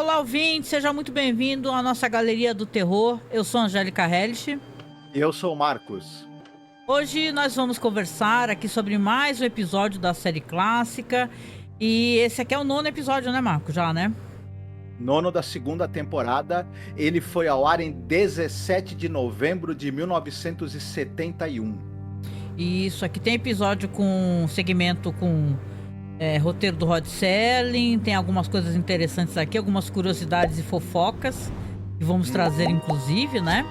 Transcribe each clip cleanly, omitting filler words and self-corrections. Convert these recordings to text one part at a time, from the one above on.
Olá, ouvinte, seja muito bem-vindo à nossa Galeria do Terror. Eu sou a Angélica Hellish. Eu sou o Marcos. Hoje nós vamos conversar aqui sobre mais um episódio da série clássica. E esse aqui é o 9º episódio, né, Marcos? Já, né? 9º da segunda temporada. Ele foi ao ar em 17 de novembro de 1971. E isso aqui tem episódio com segmento com roteiro do Rod Serling. Tem algumas coisas interessantes aqui, algumas curiosidades e fofocas que vamos trazer, inclusive, né?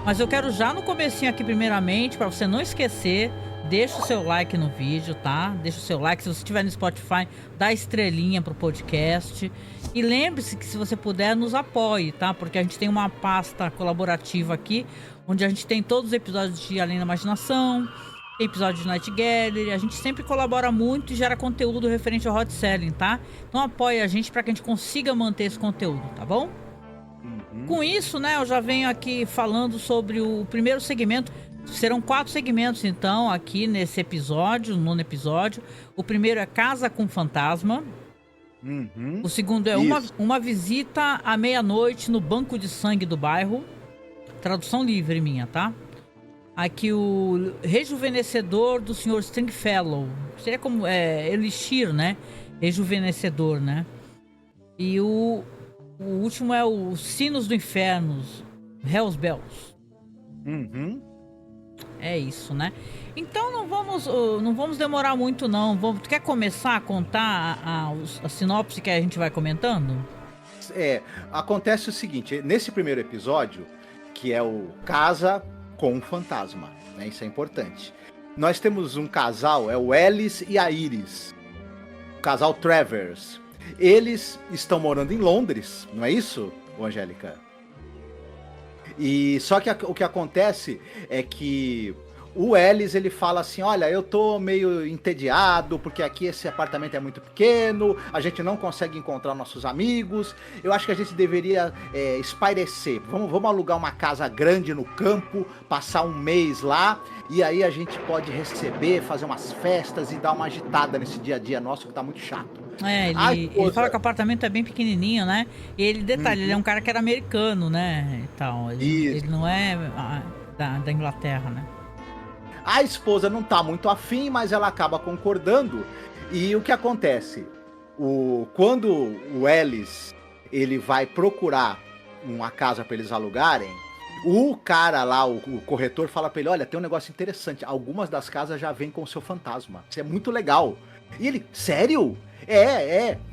Mas eu quero já no comecinho aqui, primeiramente, para você não esquecer, deixa o seu like no vídeo, tá? Deixa o seu like. Se você estiver no Spotify, dá estrelinha pro podcast. E lembre-se que se você puder, nos apoie, tá? Porque a gente tem uma pasta colaborativa aqui, onde a gente tem todos os episódios de Além da Imaginação, tem episódio de Night Gallery. A gente sempre colabora muito e gera conteúdo referente ao Rod Serling, tá? Então apoie a gente para que a gente consiga manter esse conteúdo, tá bom? Com isso, né, eu já venho aqui falando sobre o primeiro segmento. Serão 4 segmentos, então, aqui nesse episódio, no 9º episódio. O primeiro é Casa com Fantasma. O segundo é uma visita à meia-noite no banco de sangue do bairro. Tradução livre minha, tá? Aqui o rejuvenescedor do Sr. Stringfellow. Seria como elixir, né? Rejuvenescedor, né? E o último é o Sinos do Inferno, Hell's Bells. É isso, né? Então não vamos demorar muito, não. Tu quer começar a contar a sinopse que a gente vai comentando? Acontece o seguinte, nesse primeiro episódio, que é o Casa com Fantasma, né? Isso é importante. Nós temos um casal, é o Ellis e a Iris. O casal Travers. Eles estão morando em Londres, não é isso, Angélica? E só que o que acontece é que o Ellis, ele fala assim, olha, eu tô meio entediado, porque aqui esse apartamento é muito pequeno, a gente não consegue encontrar nossos amigos, eu acho que a gente deveria espairecer, vamos alugar uma casa grande no campo, passar um mês lá, e aí a gente pode receber, fazer umas festas e dar uma agitada nesse dia a dia nosso, que tá muito chato. Ele fala que o apartamento é bem pequenininho, né? E ele, detalhe, ele é um cara que era americano, né? Então, ele não é da Inglaterra, né? A esposa não tá muito afim, mas ela acaba concordando. E o que acontece? Quando o Ellis ele vai procurar uma casa para eles alugarem, o cara lá, o corretor, fala para ele, olha, tem um negócio interessante, algumas das casas já vêm com o seu fantasma. Isso é muito legal. E ele, sério?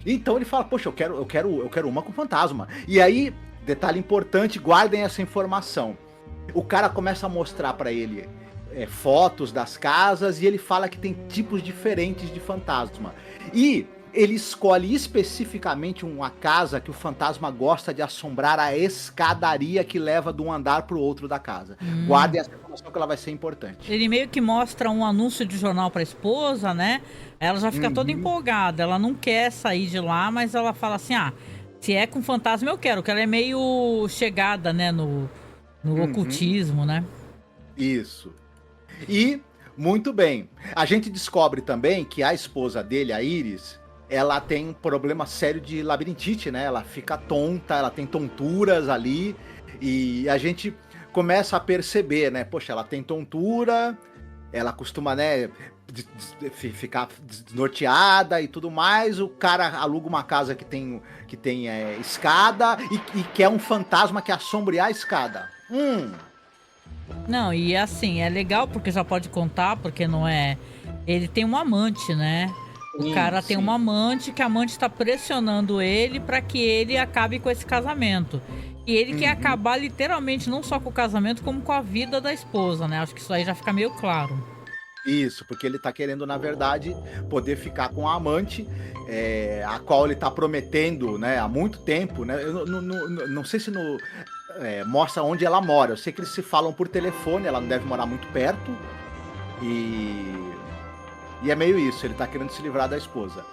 Então ele fala, poxa, eu quero uma com fantasma. E aí, detalhe importante, guardem essa informação. O cara começa a mostrar para ele fotos das casas e ele fala que tem tipos diferentes de fantasma. E ele escolhe especificamente uma casa que o fantasma gosta de assombrar a escadaria que leva de um andar pro outro da casa. Guardem essa informação que ela vai ser importante. Ele meio que mostra um anúncio de jornal pra esposa, né? Ela já fica toda empolgada, ela não quer sair de lá, mas ela fala assim, se é com fantasma eu quero, que ela é meio chegada, né, no ocultismo, né? Isso. E, muito bem, a gente descobre também que a esposa dele, a Iris, ela tem um problema sério de labirintite, né? Ela fica tonta, ela tem tonturas ali, e a gente começa a perceber, né? Poxa, ela tem tontura, ela costuma, né, ficar desnorteada e tudo mais. O cara aluga uma casa que tem escada e quer um fantasma que assombre a escada. Não, e assim, é legal porque já pode contar, porque não é... Ele tem um amante, né? O cara tem uma amante, que a amante tá pressionando ele pra que ele acabe com esse casamento. E ele quer acabar literalmente não só com o casamento, como com a vida da esposa, né? Acho que isso aí já fica meio claro. Isso, porque ele tá querendo, na verdade, poder ficar com a amante, a qual ele tá prometendo, né, há muito tempo, né? Eu não sei se mostra onde ela mora. Eu sei que eles se falam por telefone, ela não deve morar muito perto. E é meio isso, ele tá querendo se livrar da esposa.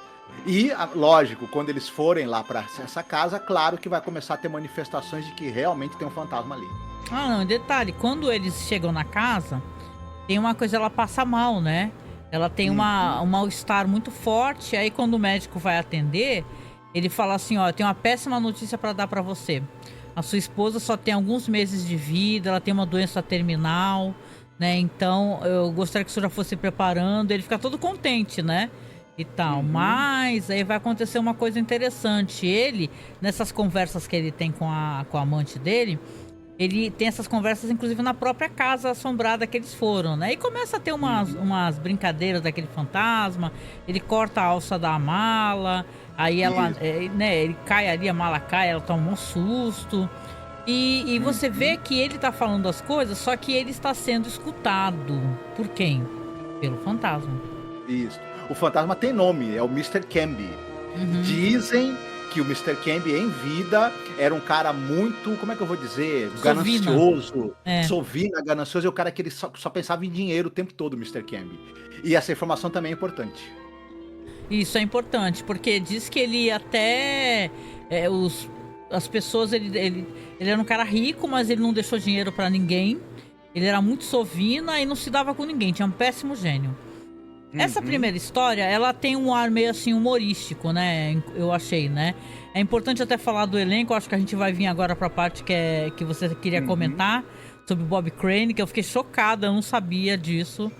E, lógico, quando eles forem lá pra essa casa, claro que vai começar a ter manifestações de que realmente tem um fantasma ali. Não, detalhe, quando eles chegam na casa, tem uma coisa, ela passa mal, né? Ela tem um mal-estar muito forte, aí quando o médico vai atender, ele fala assim, ó, eu tenho uma péssima notícia para dar para você. A sua esposa só tem alguns meses de vida, ela tem uma doença terminal, né? Então eu gostaria que o senhor já fosse preparando. Ele fica todo contente, né? E tal. Mas aí vai acontecer uma coisa interessante. Ele, nessas conversas que ele tem com a amante dele, ele tem essas conversas, inclusive, na própria casa assombrada que eles foram, né? E começa a ter umas brincadeiras daquele fantasma. Ele corta a alça da mala, aí ela, né? Ele cai ali, a mala cai, ela toma um susto. E você vê que ele tá falando as coisas, só que ele está sendo escutado. Por quem? Pelo fantasma. Isso. O fantasma tem nome, é o Mr. Camby. Dizem que o Mr. Camby, em vida, era um cara muito, como é que eu vou dizer? Ganancioso. Sovina, ganancioso. É o cara que ele só pensava em dinheiro o tempo todo, o Mr. Camby. E essa informação também é importante. Isso é importante, porque diz que ele até... as pessoas, ele era um cara rico, mas ele não deixou dinheiro pra ninguém. Ele era muito sovina e não se dava com ninguém, tinha um péssimo gênio. Essa primeira história, ela tem um ar meio assim humorístico, né? Eu achei, né? É importante até falar do elenco, acho que a gente vai vir agora pra parte que você queria comentar, sobre Bob Crane, que eu fiquei chocada, eu não sabia disso,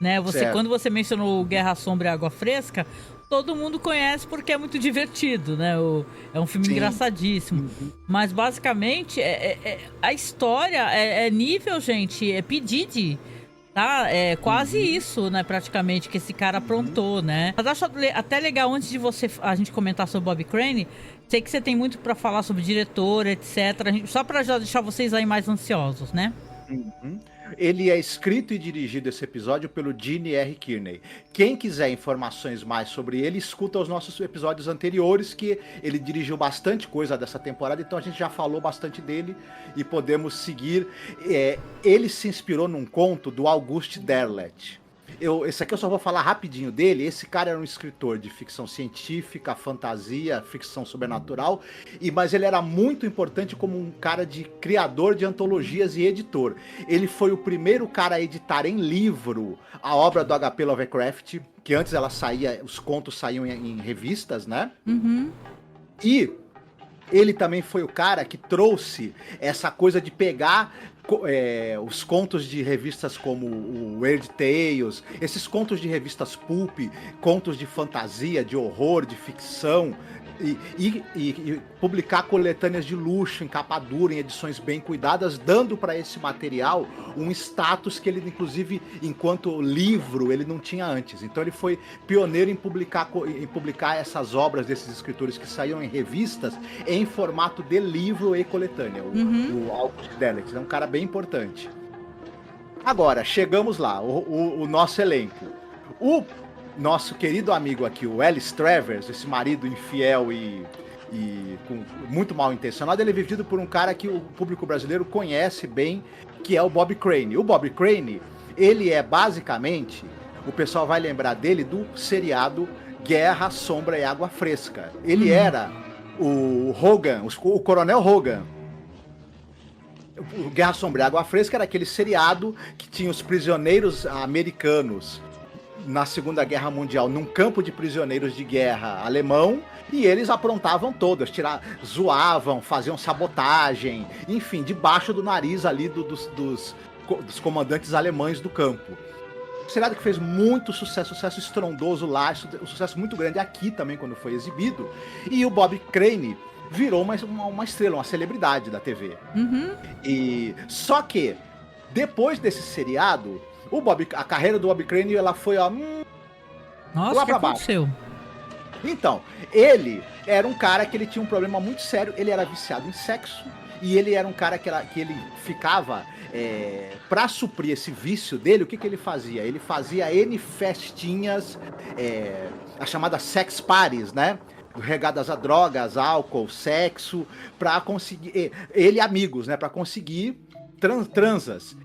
né? Quando você mencionou Guerra Sombra e Água Fresca, todo mundo conhece porque é muito divertido, né? É um filme engraçadíssimo. Mas basicamente, a história é nível, gente, é P. Tá? É quase isso, né? Praticamente, que esse cara aprontou, né? Mas acho até legal, antes de a gente comentar sobre Bob Crane, sei que você tem muito pra falar sobre diretor, etc. Só pra já deixar vocês aí mais ansiosos, né? Ele é escrito e dirigido esse episódio pelo Gene R. Kearney. Quem quiser informações mais sobre ele, escuta os nossos episódios anteriores, que ele dirigiu bastante coisa dessa temporada, então a gente já falou bastante dele e podemos seguir. Ele se inspirou num conto do Auguste Derleth. Esse aqui eu só vou falar rapidinho dele. Esse cara era um escritor de ficção científica, fantasia, ficção sobrenatural, mas ele era muito importante como um cara de criador de antologias e editor. Ele foi o primeiro cara a editar em livro a obra do H.P. Lovecraft, que antes ela saía, os contos saíam em revistas, né? E ele também foi o cara que trouxe essa coisa de pegar os contos de revistas como o Weird Tales, esses contos de revistas pulp, contos de fantasia, de horror, de ficção, e publicar coletâneas de luxo, em capa dura, em edições bem cuidadas, dando para esse material um status que ele, inclusive, enquanto livro, ele não tinha antes. Então ele foi pioneiro em publicar essas obras desses escritores que saíam em revistas em formato de livro e coletânea. O August Derleth é um cara bem importante. Agora, chegamos lá, o nosso elenco. O nosso querido amigo aqui, o Ellis Travers, esse marido infiel e muito mal intencionado, ele é vivido por um cara que o público brasileiro conhece bem, que é o Bob Crane. O Bob Crane, ele é basicamente, o pessoal vai lembrar dele do seriado Guerra, Sombra e Água Fresca. Ele era o Hogan, o Coronel Hogan. O Guerra, Sombra e Água Fresca era aquele seriado que tinha os prisioneiros americanos na Segunda Guerra Mundial, num campo de prisioneiros de guerra alemão, e eles aprontavam todas, zoavam, faziam sabotagem, enfim, debaixo do nariz ali dos comandantes alemães do campo. Um seriado que fez muito sucesso estrondoso lá, um sucesso muito grande aqui também quando foi exibido, e o Bob Crane virou uma estrela, uma celebridade da TV. Só que, depois desse seriado, a carreira do Bob Crane, ela foi lá Nossa, o que aconteceu? Então, ele era um cara que ele tinha um problema muito sério, ele era viciado em sexo, e ele era um cara que ele ficava, pra suprir esse vício dele, o que ele fazia? Ele fazia N festinhas, as chamadas sex parties, né? Regadas a drogas, álcool, sexo, pra conseguir, ele e amigos, né? Pra conseguir transas.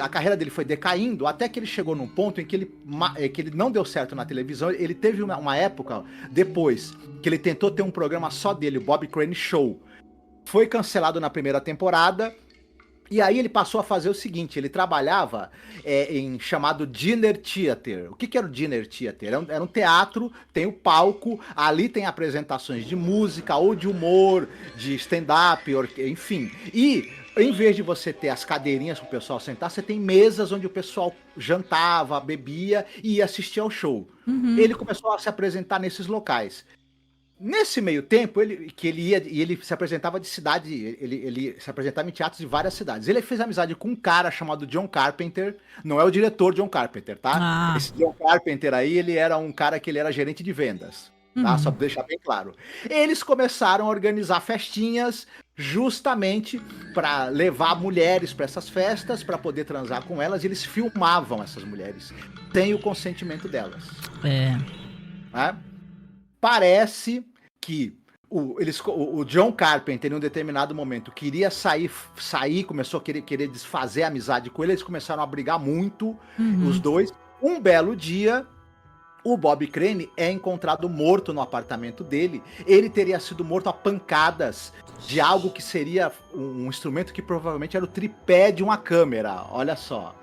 A carreira dele foi decaindo até que ele chegou num ponto em que ele não deu certo na televisão. Ele teve uma época depois que ele tentou ter um programa só dele, o Bob Crane Show. Foi cancelado na primeira temporada E aí ele passou a fazer o seguinte, ele trabalhava em chamado Dinner Theater. O que era o Dinner Theater? Era um teatro, tem o palco, ali tem apresentações de música ou de humor, de stand-up, enfim. E em vez de você ter as cadeirinhas para o pessoal sentar, você tem mesas onde o pessoal jantava, bebia e ia assistir ao show. Ele começou a se apresentar nesses locais. Nesse meio tempo, ele se apresentava de cidade, ele se apresentava em teatros de várias cidades. Ele fez amizade com um cara chamado John Carpenter, não é o diretor John Carpenter, tá? Esse John Carpenter aí, ele era um cara que ele era gerente de vendas, tá? Só pra deixar bem claro. Eles começaram a organizar festinhas justamente para levar mulheres para essas festas, para poder transar com elas, e eles filmavam essas mulheres sem o consentimento delas. Né? Parece que o John Carpenter, em um determinado momento, queria sair, começou a querer desfazer a amizade com ele, eles começaram a brigar muito, os dois. Um belo dia, o Bob Crane é encontrado morto no apartamento dele. Ele teria sido morto a pancadas de algo que seria um instrumento que provavelmente era o tripé de uma câmera. Olha só.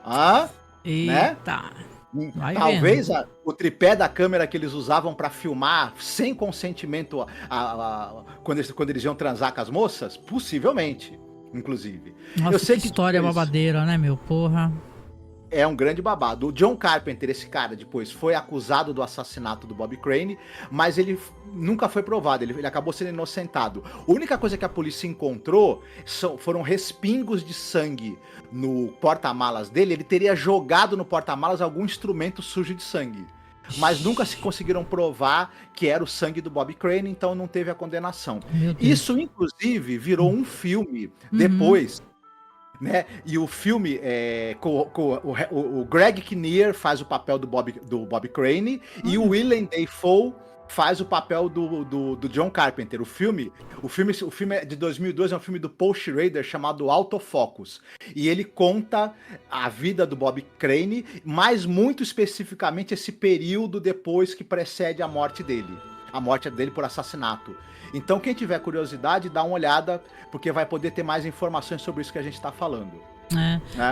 Eita! Né? Talvez o tripé da câmera que eles usavam para filmar sem consentimento quando eles iam transar com as moças, possivelmente, inclusive. Nossa, eu sei que história babadeira, né, meu? Porra. É um grande babado. O John Carpenter, esse cara, depois foi acusado do assassinato do Bob Crane, mas ele nunca foi provado, ele acabou sendo inocentado. A única coisa que a polícia encontrou foram respingos de sangue no porta-malas dele. Ele teria jogado no porta-malas algum instrumento sujo de sangue. Mas nunca se conseguiram provar que era o sangue do Bob Crane, então não teve a condenação. Isso, inclusive, virou um filme depois. Né? E o filme, o Greg Kinnear faz o papel do Bob Crane e o Willem Dafoe faz o papel do John Carpenter. O filme é de 2002, é um filme do Paul Schrader chamado Autofocus. E ele conta a vida do Bob Crane, mas muito especificamente esse período depois que precede a morte dele. A morte dele por assassinato. Então, quem tiver curiosidade, dá uma olhada, porque vai poder ter mais informações sobre isso que a gente está falando.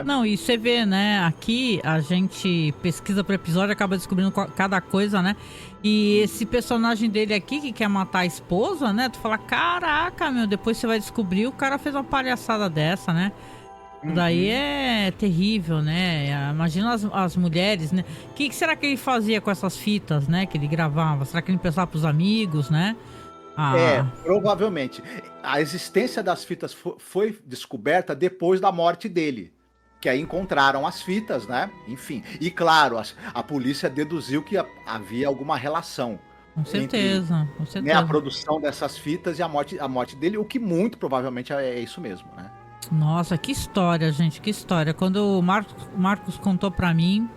Não, e você vê, né? Aqui a gente pesquisa por episódio, acaba descobrindo cada coisa, né? E esse personagem dele aqui, que quer matar a esposa, né? Tu fala, caraca, meu, depois você vai descobrir, o cara fez uma palhaçada dessa, né? Daí é terrível, né? Imagina as mulheres, né? O que será que ele fazia com essas fitas, né? Que ele gravava? Será que ele pensava pros amigos, né? Provavelmente. A existência das fitas foi descoberta depois da morte dele. Que aí encontraram as fitas, né? Enfim. E claro, a polícia deduziu que havia alguma relação. Com certeza, entre, com certeza. Né, a produção dessas fitas e a morte dele, o que muito provavelmente é isso mesmo, né? Nossa, que história, gente, que história. Quando o Marcos contou pra mim,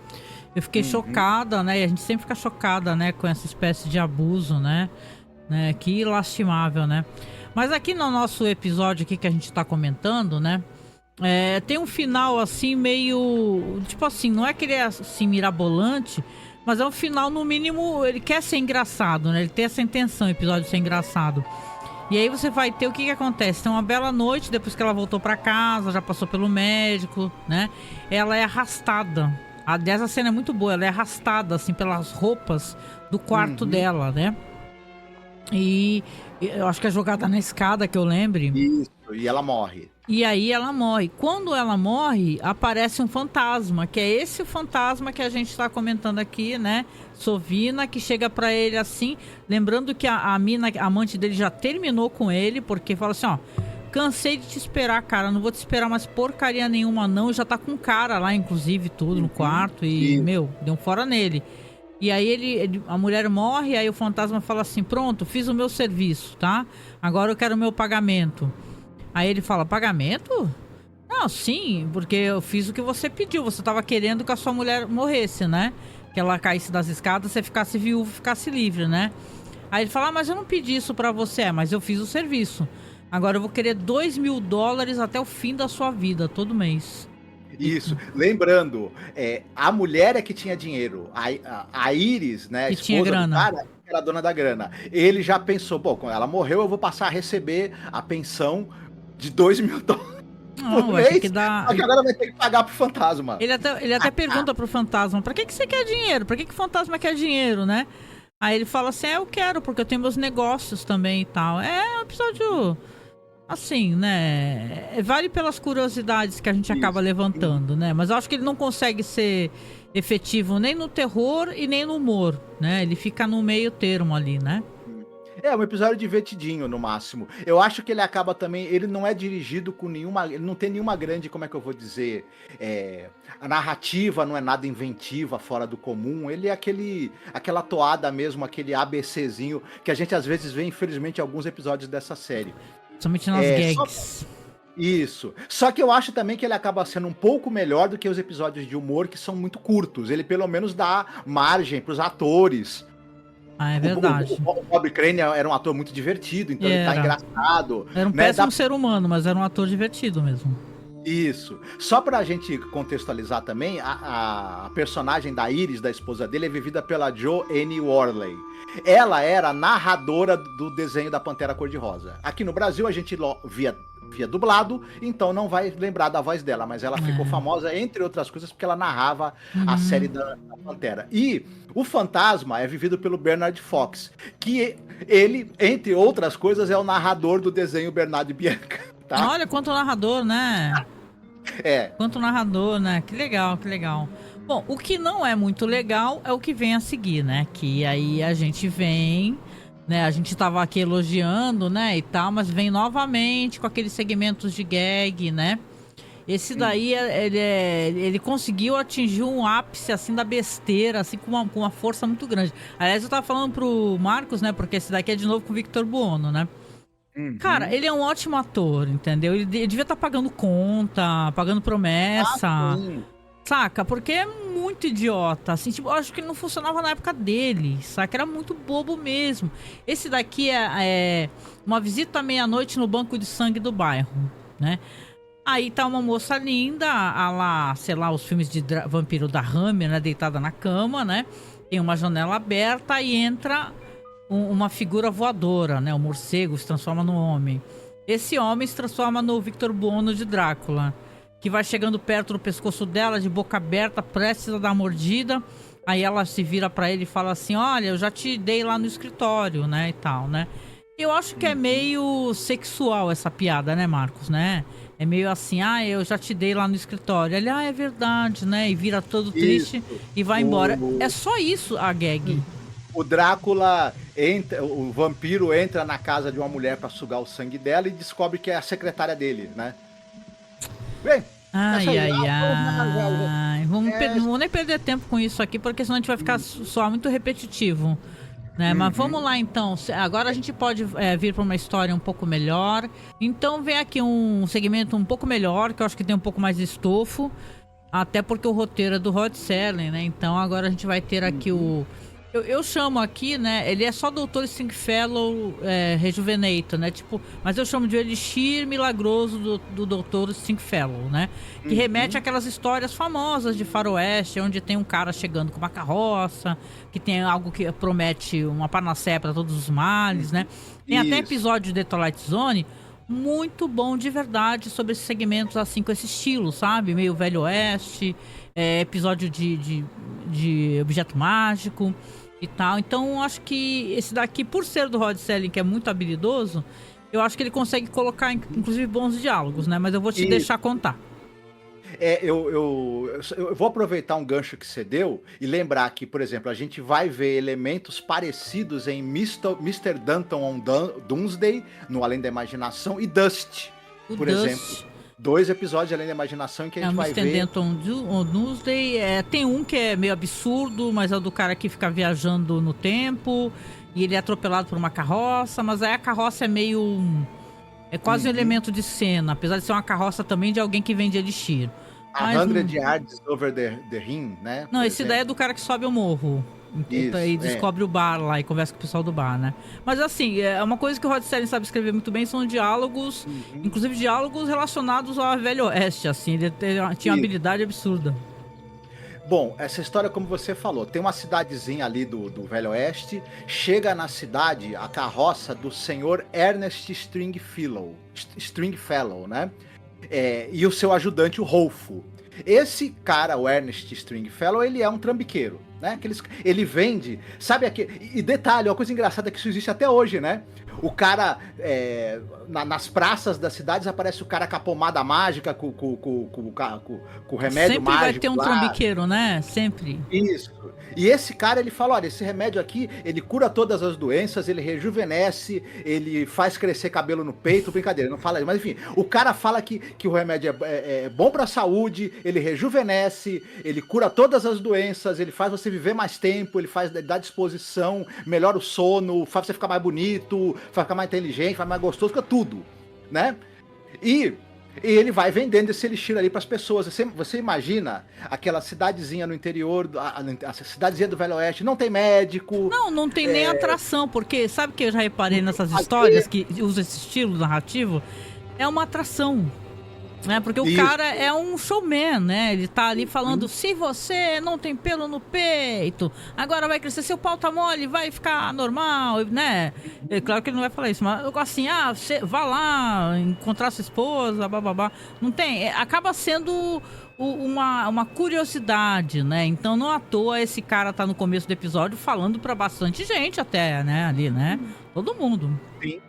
eu fiquei chocada, né? E a gente sempre fica chocada, né? Com essa espécie de abuso, né? Que lastimável, né? Mas aqui no nosso episódio aqui que a gente tá comentando, né? Tem um final assim meio... Tipo assim, não é que ele é assim mirabolante, mas é um final no mínimo... Ele quer ser engraçado, né? Ele tem essa intenção, o episódio de ser engraçado. E aí você vai ter o que acontece? Tem uma bela noite, depois que ela voltou pra casa, já passou pelo médico, né? Ela é arrastada. Essa cena é muito boa, ela é arrastada assim pelas roupas do quarto dela, né? E eu acho que é jogada na escada, que eu lembre. Isso, e ela morre. E aí ela morre. Quando ela morre, aparece um fantasma, que é esse fantasma que a gente tá comentando aqui, né? Sovina, que chega pra ele assim, lembrando que a mina, a amante dele, já terminou com ele, porque fala assim, ó, cansei de te esperar, cara, não vou te esperar mais porcaria nenhuma não, já tá com um cara lá, inclusive, tudo no quarto, e, meu, deu um fora nele. E aí a mulher morre, aí o fantasma fala assim, pronto, fiz o meu serviço, tá? Agora eu quero o meu pagamento. Aí ele fala, pagamento? Não, sim, porque eu fiz o que você pediu, você tava querendo que a sua mulher morresse, né? Que ela caísse das escadas, você ficasse viúvo, ficasse livre, né? Aí ele fala, mas eu não pedi isso pra você, mas eu fiz o serviço. Agora eu vou querer $2.000 até o fim da sua vida, todo mês. Isso, lembrando, a mulher é que tinha dinheiro, a Iris, né, a que esposa tinha grana. do cara, era a dona da grana. Ele já pensou, bom, quando ela morreu eu vou passar a receber a pensão de $2.000. Não, eu acho que dá. Só que agora vai ter que pagar pro fantasma. Ele até pergunta pro fantasma, pra que você quer dinheiro? Pra que o fantasma quer dinheiro, né? Aí ele fala assim, eu quero, porque eu tenho meus negócios também e tal. É um episódio, assim, né? Vale pelas curiosidades que a gente acaba levantando, né? Mas eu acho que ele não consegue ser efetivo nem no terror e nem no humor, né? Ele fica no meio termo ali, né? É um episódio divertidinho, no máximo. Eu acho que ele acaba também. Ele não é dirigido com nenhuma. Ele não tem nenhuma grande, como é que eu vou dizer? A narrativa não é nada inventiva, fora do comum. Ele é aquela toada mesmo, aquele ABCzinho que a gente às vezes vê, infelizmente, em alguns episódios dessa série. Somente nas gags. Isso. Só que eu acho também que ele acaba sendo um pouco melhor do que os episódios de humor que são muito curtos. Ele pelo menos dá margem para os atores. Ah, é verdade. O Bob Crane era um ator muito divertido, então ele tá engraçado. Era um péssimo ser humano, mas era um ator divertido mesmo. Isso. Só pra gente contextualizar também, a personagem da Iris, da esposa dele, é vivida pela Jo Anne Worley. Ela era a narradora do desenho da Pantera Cor-de-Rosa. Aqui no Brasil a gente via dublado, então não vai lembrar da voz dela, mas ela ficou famosa, entre outras coisas, porque ela narrava a série da Pantera. E o fantasma é vivido pelo Bernard Fox, que ele, entre outras coisas, é o narrador do desenho Bernardo e Bianca. Tá? Olha, quanto narrador, né? É. Quanto narrador, né? Que legal, que legal. Bom, o que não é muito legal é o que vem a seguir, né? Que aí a gente vem... né, a gente tava aqui elogiando, né, e tal, mas vem novamente com aqueles segmentos de gag, né? Esse daí, ele conseguiu atingir um ápice, assim, da besteira, assim, com uma força muito grande. Aliás, eu tava falando pro Marcos, né, porque esse daqui é de novo com o Victor Buono, né? Cara, ele é um ótimo ator, entendeu? Ele devia estar pagando conta, pagando promessa... Saca? Porque é muito idiota, assim, tipo, eu acho que não funcionava na época dele, saca? Era muito bobo mesmo. Esse daqui é uma visita à meia-noite no banco de sangue do bairro, né? Aí tá uma moça linda, a lá, sei lá, os filmes de vampiro da Hammer, né? Deitada na cama, né? Tem uma janela aberta e entra uma figura voadora, né? O morcego se transforma no homem. Esse homem se transforma no Victor Buono de Drácula, que vai chegando perto do pescoço dela, de boca aberta, prestes a dar mordida. Aí ela se vira pra ele e fala assim, olha, eu já te dei lá no escritório, né, e tal, né. Eu acho que é meio sexual essa piada, né, Marcos, né? É meio assim, eu já te dei lá no escritório. Ele, é verdade, né, e vira todo triste e vai embora. É só isso a gag. O Drácula entra, o vampiro entra na casa de uma mulher pra sugar o sangue dela e descobre que é a secretária dele, né? Bem, ai. Não vamos nem perder tempo com isso aqui, porque senão a gente vai ficar só muito repetitivo, né? Mas vamos lá então. Agora a gente pode vir para uma história um pouco melhor. Então vem aqui um segmento um pouco melhor, que eu acho que tem um pouco mais de estofo, até porque o roteiro é do Rod Serling, né? Então agora a gente vai ter aqui eu chamo aqui, né? Ele é só Dr. Stringfellow Rejuvenator, né? Tipo, mas eu chamo de Elixir Milagroso do Dr. Stringfellow, né? Que remete àquelas histórias famosas de faroeste, onde tem um cara chegando com uma carroça, que tem algo que promete uma panaceia para todos os males, né? Tem até episódio de The Twilight Zone muito bom de verdade sobre esses segmentos assim, com esse estilo, sabe? Meio Velho Oeste, episódio de objeto mágico e tal. Então acho que esse daqui, por ser do Rod Serling, que é muito habilidoso, eu acho que ele consegue colocar inclusive bons diálogos, né? Mas eu vou te deixar contar. Eu vou aproveitar um gancho que você deu e lembrar que, por exemplo, a gente vai ver elementos parecidos em Mr. Danton on Doomsday, no Além da Imaginação, e Dust, por exemplo. 2 episódios Além da Imaginação em que a gente vai ver... Mr. Danton on Doomsday, tem um que é meio absurdo, mas é o do cara que fica viajando no tempo e ele é atropelado por uma carroça, mas aí a carroça é meio... É quase um elemento de cena, apesar de ser uma carroça também de alguém que vende elixir. A 100 Yards Over the Rim, né? Não, esse daí é do cara que sobe o morro. E descobre o bar lá e conversa com o pessoal do bar, né? Mas assim, é uma coisa que o Rod Serling sabe escrever muito bem, são diálogos, inclusive diálogos relacionados ao Velho Oeste, assim, ele tinha uma habilidade absurda. Bom, essa história, como você falou, tem uma cidadezinha ali do Velho Oeste, chega na cidade a carroça do senhor Ernest Stringfellow, né? e o seu ajudante, o Rolfo. Esse cara, o Ernest Stringfellow, ele é um trambiqueiro, né? Ele vende, sabe aquele... E detalhe, uma coisa engraçada é que isso existe até hoje, né? O cara, nas praças das cidades, aparece o cara com a pomada mágica, com o remédio Sempre mágico. vai ter um trambiqueiro, né? Sempre. Isso. E esse cara, ele fala, olha, esse remédio aqui, ele cura todas as doenças, ele rejuvenesce, ele faz crescer cabelo no peito, brincadeira, não fala, mas enfim, o cara fala que o remédio é bom pra saúde, ele rejuvenesce, ele cura todas as doenças, ele faz você viver mais tempo, ele dá disposição, melhora o sono, faz você ficar mais bonito, faz ficar mais inteligente, faz mais gostoso, fica tudo, né? E ele vai vendendo esse elixir ali para as pessoas. Você imagina aquela cidadezinha no interior, a cidadezinha do Velho Oeste, não tem médico. Não tem nem atração, porque sabe que eu já reparei nessas histórias que usam esse estilo narrativo? É uma atração. Né? Porque o cara é um showman, né? Ele tá ali falando, se você não tem pelo no peito, agora vai crescer, seu pau tá mole, vai ficar normal, né? É claro que ele não vai falar isso, mas assim, você vá lá encontrar sua esposa, bababá. Não tem, acaba sendo uma curiosidade, né? Então não à toa esse cara tá no começo do episódio falando pra bastante gente até, né? Ali, né? Todo mundo. Sim.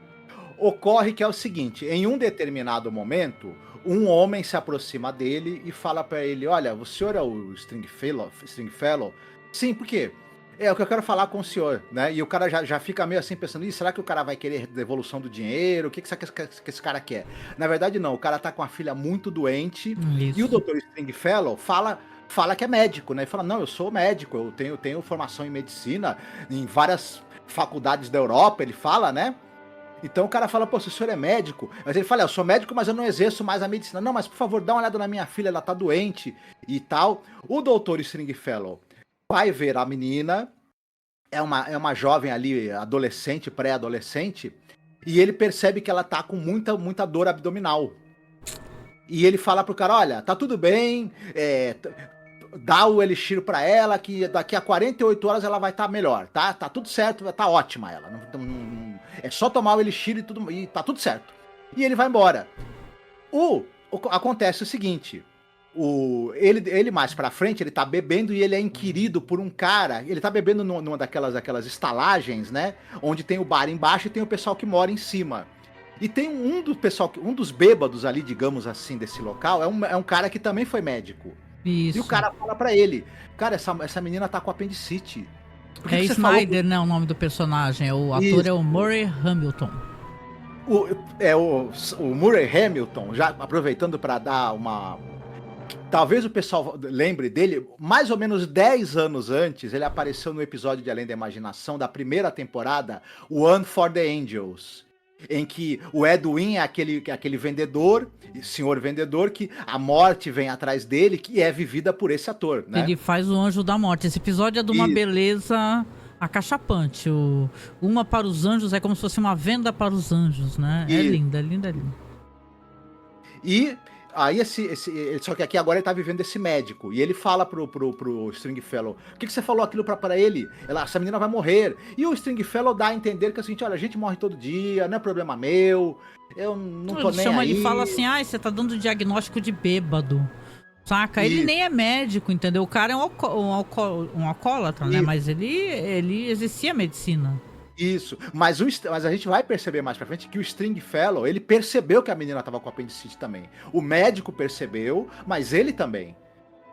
Ocorre que é o seguinte, em um determinado momento, um homem se aproxima dele e fala pra ele, olha, o senhor é o Stringfellow? Sim, por quê? É o que eu quero falar com o senhor, né? E o cara já fica meio assim pensando, será que o cara vai querer devolução do dinheiro? O que esse cara quer? Na verdade não, o cara tá com a filha muito doente. Isso. E o Dr. Stringfellow fala que é médico, né? Ele fala, não, eu sou médico, eu tenho formação em medicina em várias faculdades da Europa, ele fala, né? Então o cara fala, pô, se o senhor é médico, mas ele fala, eu sou médico, mas eu não exerço mais a medicina. Não, mas por favor, dá uma olhada na minha filha, ela tá doente e tal. O doutor Stringfellow vai ver a menina, é uma jovem ali, adolescente, pré-adolescente, e ele percebe que ela tá com muita dor abdominal. E ele fala pro cara, olha, tá tudo bem, dá o elixir pra ela, que daqui a 48 horas ela vai estar melhor, tá? Tá tudo certo, tá ótima ela. É só tomar o elixir e tá tudo certo. E ele vai embora. Acontece o seguinte, ele mais pra frente, ele tá bebendo e ele é inquirido por um cara, ele tá bebendo numa daquelas estalagens, né? Onde tem o bar embaixo e tem o pessoal que mora em cima. E tem um dos bêbados ali, digamos assim, desse local, é um cara que também foi médico. Isso. E o cara fala pra ele, cara, essa menina tá com apendicite. É Snyder, né, o nome do personagem. O ator é o Murray Hamilton. O Murray Hamilton, já aproveitando pra dar uma... Talvez o pessoal lembre dele, mais ou menos 10 anos antes, ele apareceu no episódio de Além da Imaginação, da primeira temporada, One for the Angels, em que o Edwin é aquele vendedor, senhor vendedor, que a morte vem atrás dele, que é vivida por esse ator, né? Ele faz o Anjo da Morte. Esse episódio é de uma beleza acachapante. Uma para os anjos é como se fosse uma venda para os anjos, né? É linda, linda, linda. E aí só que aqui agora ele tá vivendo esse médico, e ele fala pro Stringfellow, o que você falou aquilo pra ele? Essa menina vai morrer. E o Stringfellow dá a entender que assim, olha, a gente morre todo dia, não é problema meu, eu não tô nem aí. Ele fala assim, você tá dando diagnóstico de bêbado, saca? Ele nem é médico, entendeu? O cara é um alcoólatra, né? Mas ele exercia medicina. Isso, mas a gente vai perceber mais pra frente que o Stringfellow, ele percebeu que a menina tava com apendicite também. O médico percebeu, mas ele também,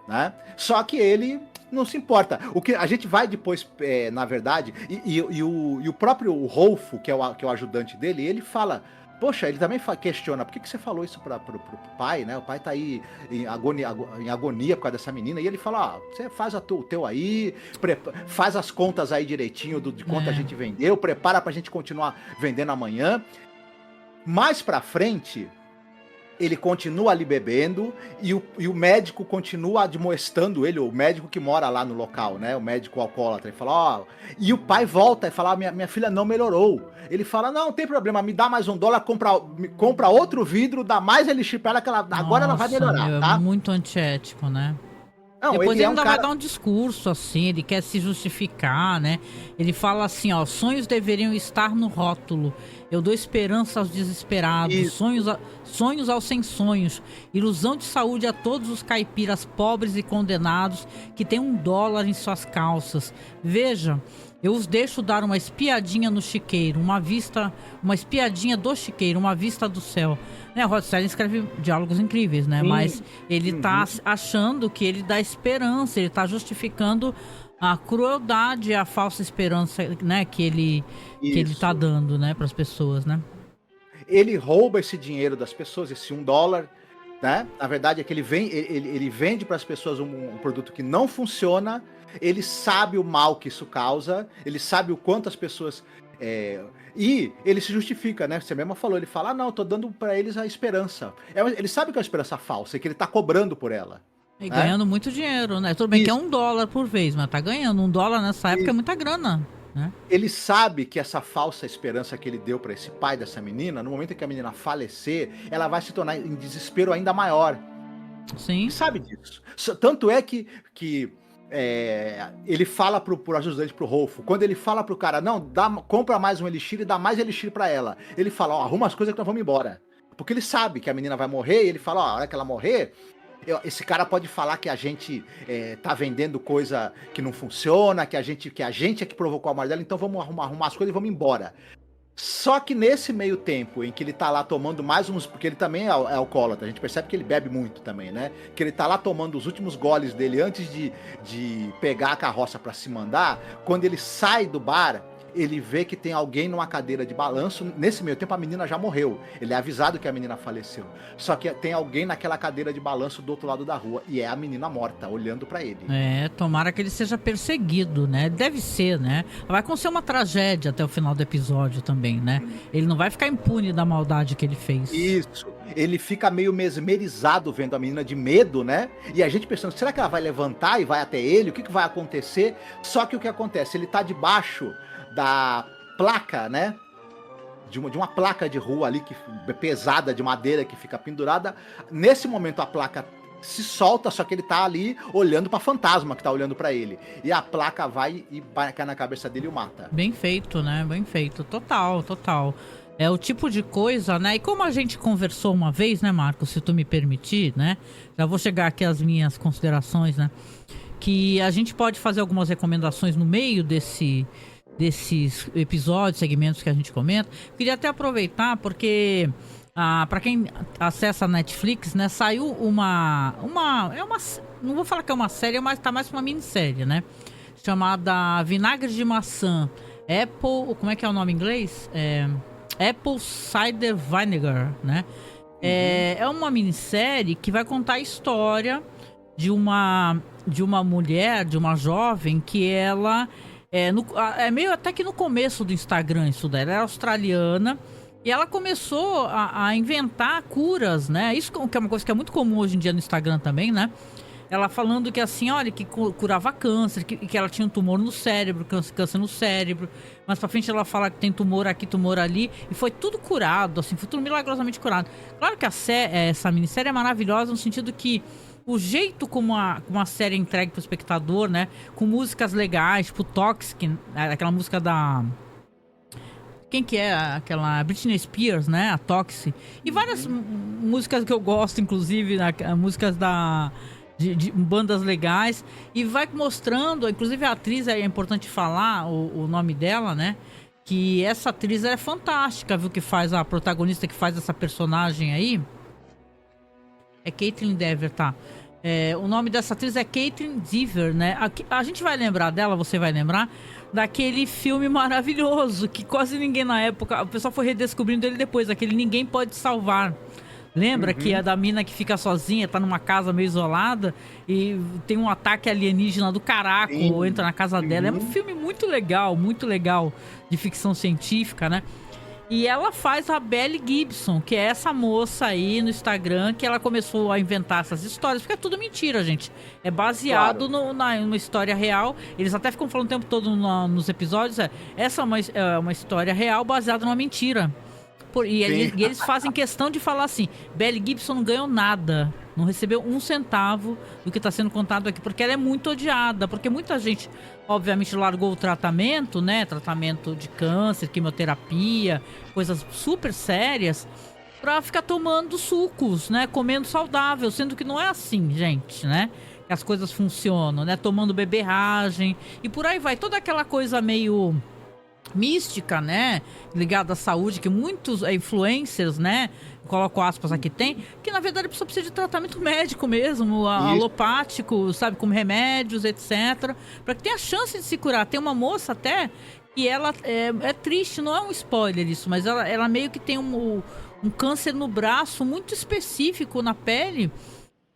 né? Só que ele não se importa. O que a gente vai depois, na verdade, e o próprio Rolfo, que é o ajudante dele, ele fala... Poxa, ele também questiona, por que você falou isso pro pai, né? O pai tá aí em agonia por causa dessa menina. E ele fala, você faz o teu aí, faz as contas aí direitinho de quanto a gente vendeu, prepara pra gente continuar vendendo amanhã. Mais pra frente, ele continua ali bebendo e o médico continua admoestando ele, o médico que mora lá no local, né? O médico alcoólatra. Ele fala, e o pai volta e fala, minha filha não melhorou. Ele fala, não tem problema, me dá mais $1, compra outro vidro, dá mais elixir pra ela, agora ela vai melhorar, tá? É muito antiético, né? Não, Depois ele é um ainda vai cara... dar um discurso, assim, ele quer se justificar, né? Ele fala assim, ó, sonhos deveriam estar no rótulo. Eu dou esperança aos desesperados, Isso. sonhos aos sem sonhos, ilusão de saúde a todos os caipiras pobres e condenados que têm $1 em suas calças. Veja, eu os deixo dar uma espiadinha no chiqueiro, uma espiadinha do chiqueiro, uma vista do céu. Né, o Rod Serling escreve diálogos incríveis, né? Sim. Mas ele tá achando que ele dá esperança, ele tá justificando a crueldade, a falsa esperança, né, que ele tá dando, né, para as pessoas, né? Ele rouba esse dinheiro das pessoas, esse $1, né? Na verdade é que ele vende para as pessoas um produto que não funciona. Ele sabe o mal que isso causa, ele sabe o quanto as pessoas... E ele se justifica, né? Você mesmo falou, ele fala, não, eu tô dando pra eles a esperança. Ele sabe que é uma esperança falsa, e que ele tá cobrando por ela. E ganhando muito dinheiro, né? Tudo bem que é $1 por vez, mas tá ganhando $1 nessa época é muita grana, né? Ele sabe que essa falsa esperança que ele deu pra esse pai dessa menina, no momento em que a menina falecer, ela vai se tornar em desespero ainda maior. Sim. Ele sabe disso. Tanto é que ele fala pro ajudante, pro Rolfo, quando ele fala pro cara, não, compra mais um elixir e dá mais elixir pra ela. Ele fala, ó, arruma as coisas que nós vamos embora. Porque ele sabe que a menina vai morrer, e ele fala, ó, a hora que ela morrer, esse cara pode falar que a gente tá vendendo coisa que não funciona, que a gente é que provocou a morte dela, então vamos arrumar as coisas e vamos embora. Só que nesse meio tempo em que ele tá lá tomando mais uns... Porque ele também é alcoólatra, a gente percebe que ele bebe muito também, né? Que ele tá lá tomando os últimos goles dele antes de pegar a carroça pra se mandar. Quando ele sai do bar, ele vê que tem alguém numa cadeira de balanço. Nesse meio tempo a menina já morreu. Ele é avisado que a menina faleceu. Só que tem alguém naquela cadeira de balanço do outro lado da rua. E é a menina morta, olhando pra ele. Tomara que ele seja perseguido, né? Deve ser, né? Vai acontecer uma tragédia até o final do episódio também, né? Ele não vai ficar impune da maldade que ele fez. Isso. Ele fica meio mesmerizado vendo a menina, de medo, né? E a gente pensando, será que ela vai levantar e vai até ele? O que vai acontecer? Só que o que acontece? Ele tá debaixo da placa, né? De uma placa de rua ali, pesada, de madeira, que fica pendurada. Nesse momento a placa se solta, só que ele tá ali olhando pra fantasma que tá olhando pra ele. E a placa vai e cai na cabeça dele e o mata. Bem feito, né? Bem feito. Total. É o tipo de coisa, né? E como a gente conversou uma vez, né, Marcos? Se tu me permitir, né? Já vou chegar aqui às minhas considerações, né? Que a gente pode fazer algumas recomendações no meio desses episódios, segmentos que a gente comenta. Queria até aproveitar porque para quem acessa a Netflix, né, saiu não vou falar que é uma série, mas tá mais uma minissérie, né, chamada Vinagre de Maçã, Apple, como é que é o nome em inglês? Apple Cider Vinegar, né? É uma minissérie que vai contar a história de uma mulher, de uma jovem que ela meio até que no começo do Instagram isso dela. Ela é australiana e ela começou a inventar curas, né? Isso que é uma coisa que é muito comum hoje em dia no Instagram também, né? Ela falando que assim, olha, que curava câncer, que ela tinha um tumor no cérebro, câncer no cérebro. Mas pra frente ela fala que tem tumor aqui, tumor ali. E foi tudo curado, assim, foi tudo milagrosamente curado. Claro que essa minissérie é maravilhosa no sentido que o jeito como a série é entregue pro espectador, né? Com músicas legais, tipo Toxic, aquela música da... Quem que é? Aquela Britney Spears, né? A Toxic. E várias músicas que eu gosto, inclusive, músicas de bandas legais. E vai mostrando, inclusive a atriz, é importante falar o nome dela, né? Que essa atriz é fantástica, viu? Que faz a protagonista, que faz essa personagem aí. É Caitlin Dever, tá? O nome dessa atriz é Caitlin Dever, né? A gente vai lembrar dela, você vai lembrar daquele filme maravilhoso que quase ninguém na época... O pessoal foi redescobrindo ele depois, aquele Ninguém Pode Salvar. Lembra que é da mina que fica sozinha, tá numa casa meio isolada e tem um ataque alienígena do caraco, entra na casa dela. É um filme muito legal de ficção científica, né? E ela faz a Belle Gibson, que é essa moça aí no Instagram, que uma começou a inventar essas histórias, porque é tudo mentira, gente. É baseado numa história real. Eles até ficam falando o tempo todo nos episódios, essa é uma história real baseada numa mentira. Sim. E eles fazem questão de falar assim: Belle Gibson não ganhou nada, não recebeu um centavo do que está sendo contado aqui, porque ela é muito odiada, porque muita gente, obviamente, largou o tratamento, né? Tratamento de câncer, quimioterapia, coisas super sérias, pra ficar tomando sucos, né? Comendo saudável, sendo que não é assim, gente, né? Que as coisas funcionam, né? Tomando beberragem e por aí vai. Toda aquela coisa meio mística, né? Ligada à saúde, que muitos influencers, né? Coloco aspas aqui, tem, que na verdade a pessoa precisa de tratamento médico mesmo, alopático, sabe? Com remédios, etc. Pra que tenha a chance de se curar. Tem uma moça até que ela é triste, não é um spoiler isso, mas ela meio que tem um câncer no braço muito específico na pele,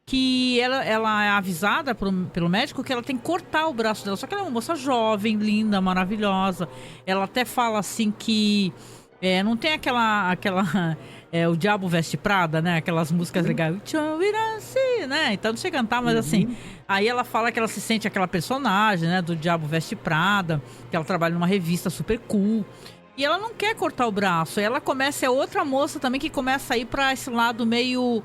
que ela é avisada pelo médico que ela tem que cortar o braço dela. Só que ela é uma moça jovem, linda, maravilhosa. Ela até fala assim que não tem aquela o Diabo Veste Prada, né? Aquelas músicas legais. Né? Então não sei cantar, mas assim. Aí ela fala que ela se sente aquela personagem, né? Do Diabo Veste Prada, que ela trabalha numa revista super cool. E ela não quer cortar o braço. Ela começa, é outra moça também que começa a ir pra esse lado meio...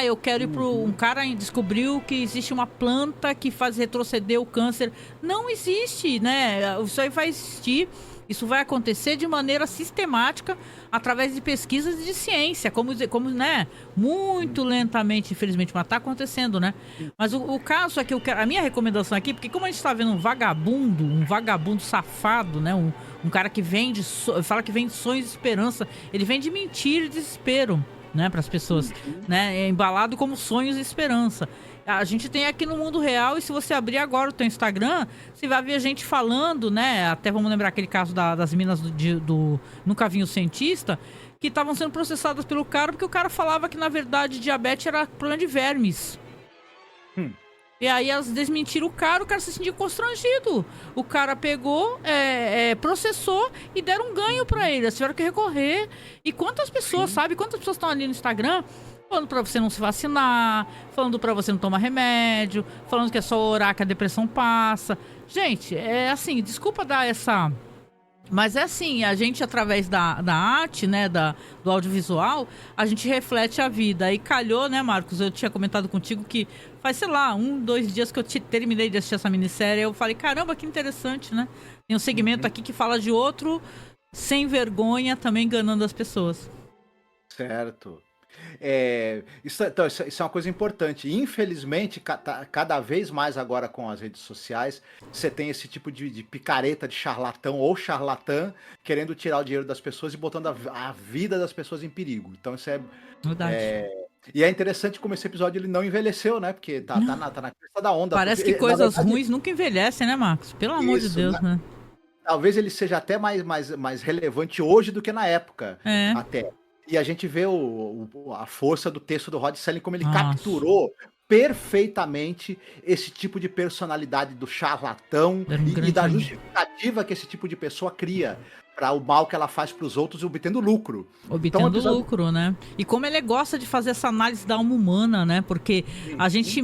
eu quero ir pro... Um cara descobriu que existe uma planta que faz retroceder o câncer. Não existe, né? Isso aí vai existir. Isso vai acontecer de maneira sistemática através de pesquisas de ciência, como né? Muito lentamente, infelizmente, mas tá acontecendo, né? Mas o caso é que a minha recomendação aqui, porque como a gente tá vendo um vagabundo safado, né? Um cara que fala que vende sonhos e esperança, ele vende mentira e desespero, né, para as pessoas, né? É embalado como sonhos e esperança. A gente tem aqui no mundo real, e se você abrir agora o teu Instagram, você vai ver gente falando, né? Até vamos lembrar aquele caso das minas do Nunca Vi o Cientista, que estavam sendo processadas pelo cara, porque o cara falava que, na verdade, diabetes era problema de vermes. E aí elas desmentiram o cara se sentiu constrangido. O cara pegou, processou e deram um ganho pra ele. Eles tiveram que recorrer. E quantas pessoas, sabe? Quantas pessoas estão ali no Instagram falando pra você não se vacinar, falando pra você não tomar remédio, falando que é só orar que a depressão passa. Gente, é assim, desculpa dar essa... Mas é assim, a gente através da arte, né, do audiovisual, a gente reflete a vida. E calhou, né, Marcos? Eu tinha comentado contigo que faz, sei lá, 2 dias que eu terminei de assistir essa minissérie. Eu falei, caramba, que interessante, né? Tem um segmento aqui que fala de outro sem vergonha, também enganando as pessoas. Certo. Isso é uma coisa importante. Infelizmente, cada vez mais agora com as redes sociais, você tem esse tipo de picareta de charlatão ou charlatã querendo tirar o dinheiro das pessoas e botando a vida das pessoas em perigo. Então isso Verdade. E é interessante como esse episódio ele não envelheceu, né? Porque tá na crista da onda. Parece porque, que coisas verdade, ruins nunca envelhecem, né, Marcos? Pelo amor de Deus, né? Talvez ele seja até mais relevante hoje do que na época. Até. E a gente vê a força do texto do Rod Serling, como ele capturou perfeitamente esse tipo de personalidade do charlatão e da justificativa que esse tipo de pessoa cria para o mal que ela faz para os outros, obtendo lucro. Lucro, né? E como ele gosta de fazer essa análise da alma humana, né? Porque a gente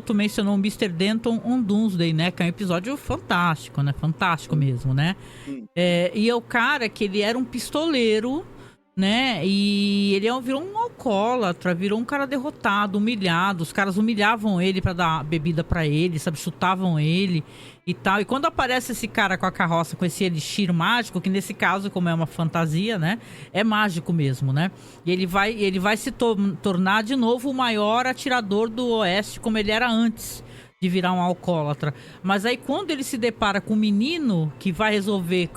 tu mencionou o Mr. Denton on Doomsday, né? Que é um episódio fantástico, né? Fantástico mesmo, né? E é o cara que ele era um pistoleiro, né? E ele virou um alcoólatra, virou um cara derrotado, humilhado. Os caras humilhavam ele pra dar bebida pra ele, sabe? Chutavam ele e tal. E quando aparece esse cara com a carroça, com esse elixir mágico, que nesse caso, como é uma fantasia, né? É mágico mesmo, né? E ele vai se tornar de novo o maior atirador do Oeste, como ele era antes de virar um alcoólatra. Mas aí quando ele se depara com um menino que vai resolver...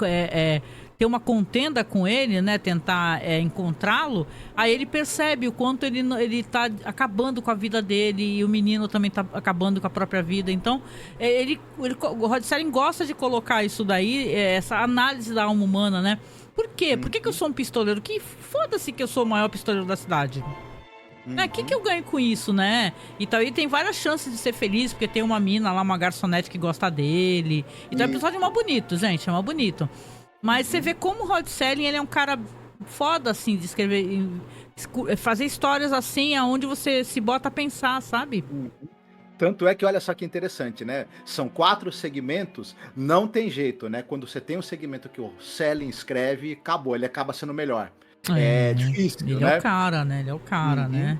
ter uma contenda com ele, né, tentar encontrá-lo, aí ele percebe o quanto ele tá acabando com a vida dele e o menino também tá acabando com a própria vida. Então, o Rod Serling gosta de colocar isso daí, essa análise da alma humana, né? Por quê? Por que eu sou um pistoleiro? Que foda-se que eu sou o maior pistoleiro da cidade. O que eu ganho com isso, né? Então ele tem várias chances de ser feliz, porque tem uma mina lá, uma garçonete que gosta dele. Então é um episódio mó bonito, gente, é mó bonito. Mas você vê como o Rod Serling, ele é um cara foda, assim, de escrever, fazer histórias assim, aonde você se bota a pensar, sabe? Tanto é que, olha só que interessante, né? São 4 segmentos, não tem jeito, né? Quando você tem um segmento que o Serling escreve, acabou, ele acaba sendo melhor. É difícil, ele né? é o cara, né? Ele é o cara, né?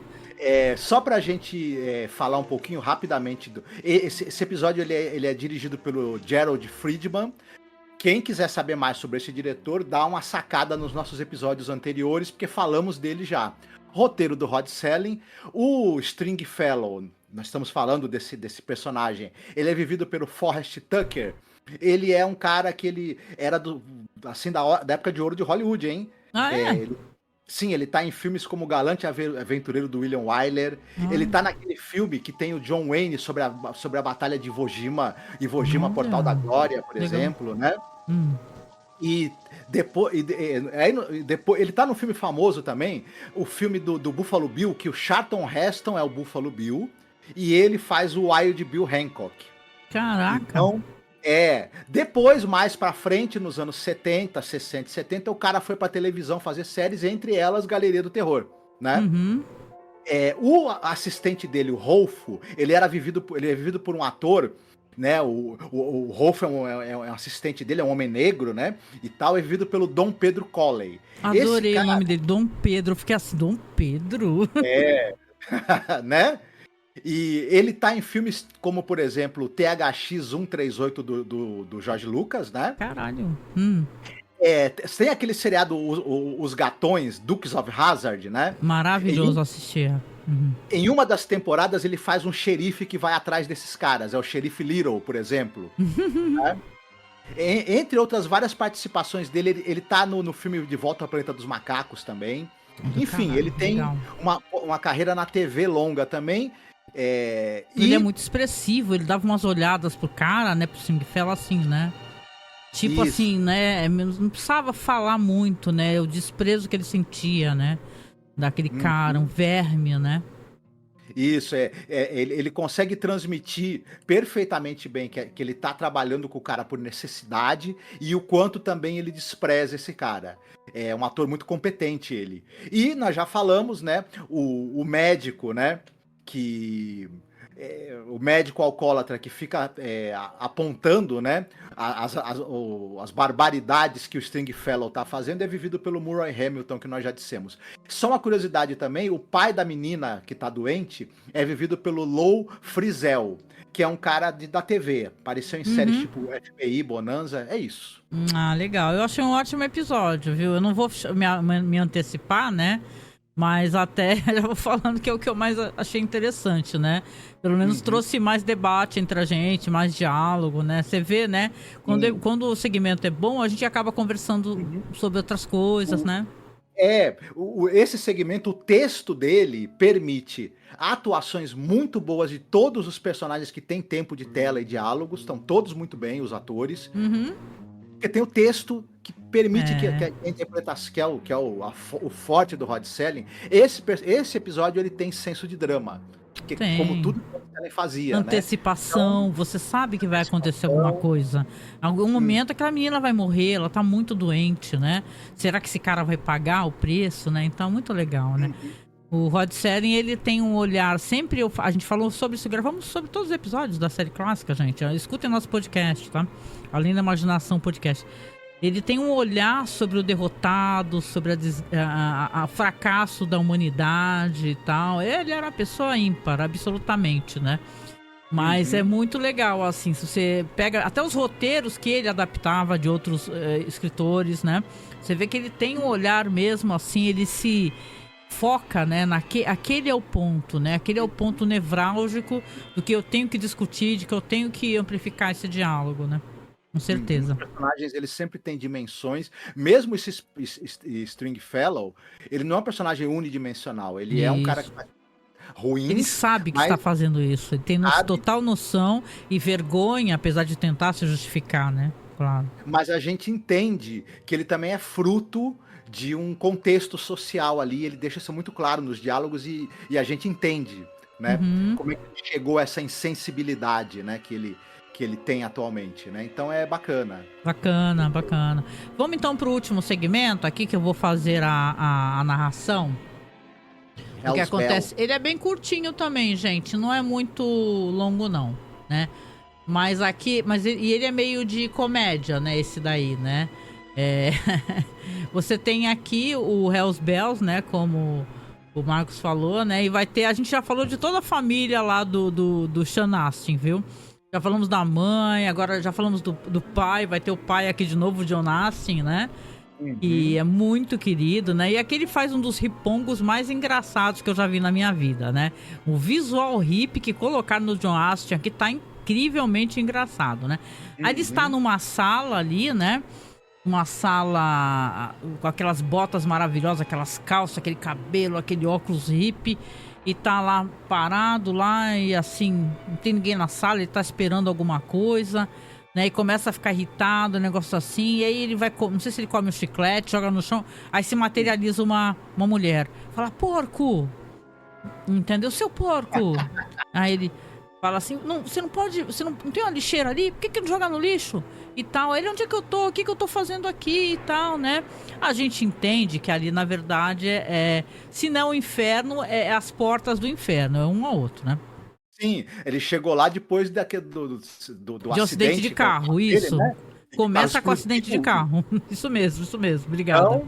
Só pra gente falar um pouquinho rapidamente. Esse episódio ele é dirigido pelo Gerald Friedman. Quem quiser saber mais sobre esse diretor, dá uma sacada nos nossos episódios anteriores, porque falamos dele já. Roteiro do Rod Serling. O Stringfellow, nós estamos falando desse personagem, ele é vivido pelo Forrest Tucker. Ele é um cara que ele era da época de ouro de Hollywood, hein? Sim, ele tá em filmes como Galante Aventureiro do William Wyler. Ele tá naquele filme que tem o John Wayne sobre a Batalha de Iwo Jima, Portal da Glória, por exemplo, né? E depois ele tá num filme famoso também, o filme do Buffalo Bill, que o Charlton Heston é o Buffalo Bill, e ele faz o Wild Bill Hancock. Caraca! Então, depois, mais pra frente, nos anos 70, 60 e 70, o cara foi pra televisão fazer séries, entre elas Galeria do Terror, né? O assistente dele, o Rolfo, ele é vivido por um ator, né? O Rolfo é um assistente dele, é um homem negro, né? E tal, é vivido pelo Dom Pedro Colley. Adorei o nome dele, Dom Pedro. Eu fiquei assim, Dom Pedro? Né? E ele tá em filmes como, por exemplo, THX 138 do Jorge Lucas, né? Caralho. Tem aquele seriado Os Gatões, Dukes of Hazzard, né? Maravilhoso assistir. Em uma das temporadas ele faz um xerife que vai atrás desses caras, é o xerife Little, por exemplo. Né? Entre outras várias participações dele, ele tá no filme De Volta ao Planeta dos Macacos também. Enfim, ele tem uma carreira na TV longa também. Ele é muito expressivo, ele dava umas olhadas pro cara, né, pro Stringfellow, assim, né? Tipo isso. Assim, né, não precisava falar muito, né, o desprezo que ele sentia, né, daquele cara, um verme, né? Isso, ele consegue transmitir perfeitamente bem que ele tá trabalhando com o cara por necessidade e o quanto também ele despreza esse cara. É um ator muito competente, ele. E nós já falamos, né, o médico, né, o médico alcoólatra que fica apontando, né, as barbaridades que o Stringfellow tá fazendo é vivido pelo Murray Hamilton, que nós já dissemos. Só uma curiosidade também, o pai da menina que tá doente é vivido pelo Lou Frizzell, que é um cara da TV, apareceu em séries tipo FBI, Bonanza, é isso. Legal, eu achei um ótimo episódio, viu? Eu não vou me antecipar, né? Mas até já vou falando que é o que eu mais achei interessante, né? Pelo menos trouxe mais debate entre a gente, mais diálogo, né? Você vê, né? Quando o segmento é bom, a gente acaba conversando sobre outras coisas, né? Esse segmento, o texto dele permite atuações muito boas de todos os personagens que têm tempo de tela e diálogos, estão todos muito bem, os atores. Porque tem o texto que permite que a interpretação, que é o forte do Rod Serling. Esse episódio ele tem senso de drama. Como tudo que ele fazia. Antecipação, né? Então, você sabe que vai acontecer alguma coisa. Em algum momento aquela menina vai morrer, ela tá muito doente, né? Será que esse cara vai pagar o preço, né? Então, muito legal, né? O Rod Serling, ele tem um olhar sempre... A gente falou sobre isso, gravamos sobre todos os episódios da série clássica, gente. Escutem nosso podcast, tá? Além da Imaginação Podcast. Ele tem um olhar sobre o derrotado, sobre o fracasso da humanidade e tal. Ele era uma pessoa ímpar, absolutamente, né? Mas é muito legal, assim, se você pega até os roteiros que ele adaptava de outros escritores, né? Você vê que ele tem um olhar mesmo, assim, ele se foca, né? Aquele é o ponto, né? Aquele é o ponto nevrálgico do que eu tenho que discutir, de que eu tenho que amplificar esse diálogo, né? Com certeza. Os personagens, eles sempre têm dimensões. Mesmo esse Stringfellow, ele não é um personagem unidimensional. Ele é um cara que faz ruim. Ele sabe que está fazendo isso. Ele tem total noção e vergonha, apesar de tentar se justificar, né? Claro. Mas a gente entende que ele também é fruto de um contexto social ali. Ele deixa isso muito claro nos diálogos e a gente entende, né? Como é que chegou essa insensibilidade, né? Que ele tem atualmente, né? Então é bacana. Bacana. Vamos então pro último segmento aqui, que eu vou fazer a narração. O que acontece? Ele é bem curtinho também, gente. Não é muito longo, não, né? Mas ele é meio de comédia, né? Esse daí, né? Você tem aqui o Hells Bells, né? Como o Marcos falou, né? E vai ter... A gente já falou de toda a família lá do Sean Astin, viu? Já falamos da mãe, agora já falamos do pai. Vai ter o pai aqui de novo, o John Astin, né? E é muito querido, né? E aqui ele faz um dos ripongos mais engraçados que eu já vi na minha vida, né? O visual hip que colocaram no John Astin aqui tá incrivelmente engraçado, né? Aí ele está numa sala ali, né? Uma sala com aquelas botas maravilhosas, aquelas calças, aquele cabelo, aquele óculos hippie. E tá lá parado lá e assim, não tem ninguém na sala, ele tá esperando alguma coisa, né? E começa a ficar irritado, um negócio assim. E aí ele vai, não sei se ele come um chiclete, joga no chão. Aí se materializa uma mulher. Fala, porco! Entendeu? Seu porco! Aí ele... Fala assim, não, você não pode, você não tem uma lixeira ali? Por que não joga no lixo? E tal, ele, onde é que eu tô? O que eu tô fazendo aqui e tal, né? A gente entende que ali, na verdade, se não o inferno, é as portas do inferno, é um ao outro, né? Sim, ele chegou lá depois do de acidente de carro, isso. Dele, né? Começa com acidente de carro. Isso mesmo, obrigado. Então,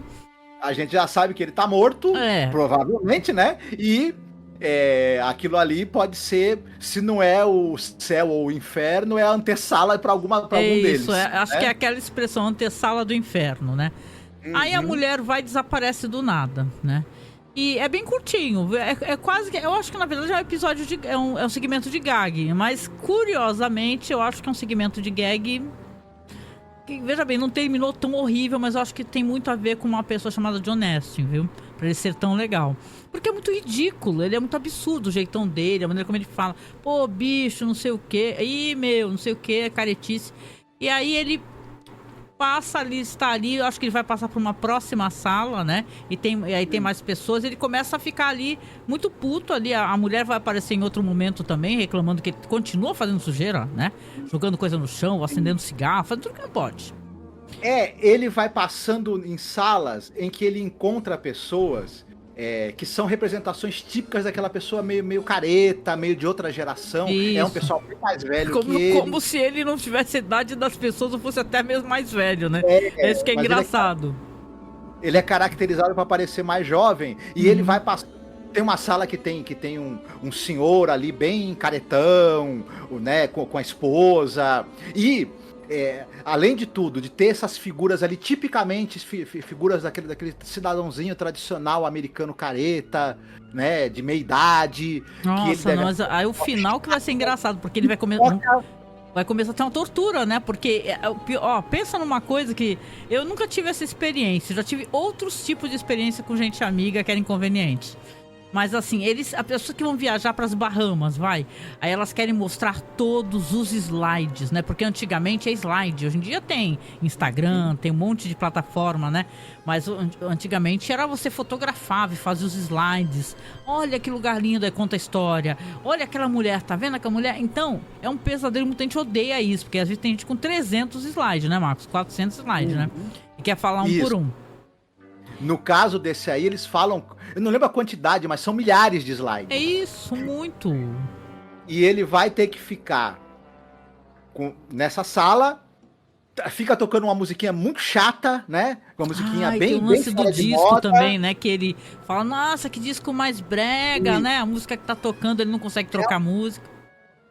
a gente já sabe que ele tá morto, provavelmente, né? E... aquilo ali pode ser, se não é o céu ou o inferno, é a antessala para algum deles. Isso, acho que é aquela expressão, antessala do inferno, né? Aí a mulher vai e desaparece do nada, né? E é bem curtinho, é quase que... Eu acho que na verdade é um episódio é um segmento de gag, mas curiosamente eu acho que é um segmento de gag... que, veja bem, não terminou tão horrível, mas eu acho que tem muito a ver com uma pessoa chamada John Astin, viu? Pra ele ser tão legal. Porque é muito ridículo, ele é muito absurdo o jeitão dele, a maneira como ele fala. Pô, bicho, não sei o quê. Ih, meu, não sei o quê, caretice. E aí ele passa ali, está ali, eu acho que ele vai passar por uma próxima sala, né? E aí tem mais pessoas, ele começa a ficar ali muito puto ali. A mulher vai aparecer em outro momento também, reclamando que ele continua fazendo sujeira, né? Jogando coisa no chão, acendendo cigarro, fazendo tudo que não pode. Ele vai passando em salas em que ele encontra pessoas que são representações típicas daquela pessoa meio careta, meio de outra geração. Isso. É um pessoal bem mais velho que ele. Como se ele não tivesse a idade das pessoas ou fosse até mesmo mais velho, né? Isso que é engraçado. Ele é caracterizado para parecer mais jovem e ele vai passar. Tem uma sala que tem um senhor ali bem caretão, né, com a esposa. E além de tudo, de ter essas figuras ali, tipicamente figuras daquele cidadãozinho tradicional americano careta, né, de meia idade. Nossa, mas aí o final que vai ser engraçado, porque ele vai começar a ter uma tortura, né? Porque, pensa numa coisa que eu nunca tive essa experiência, já tive outros tipos de experiência com gente amiga que era inconveniente. Mas assim, as pessoas que vão viajar para as Bahamas, aí elas querem mostrar todos os slides, né? Porque antigamente é slide, hoje em dia tem Instagram, tem um monte de plataforma, né? Mas antigamente era você fotografava e fazia os slides. Olha que lugar lindo, aí conta a história. Olha aquela mulher, tá vendo aquela mulher? Então, é um pesadelo, muita gente odeia isso, porque às vezes tem gente com 300 slides, né, Marcos? 400 slides, né? E quer falar um por um. No caso desse aí, eles falam... Eu não lembro a quantidade, mas são milhares de slides. É isso, muito. E ele vai ter que ficar nessa sala, fica tocando uma musiquinha muito chata, né? Uma musiquinha bem... Tem o lance do disco também, né? Que ele fala, nossa, que disco mais brega, né? A música que tá tocando, ele não consegue trocar música.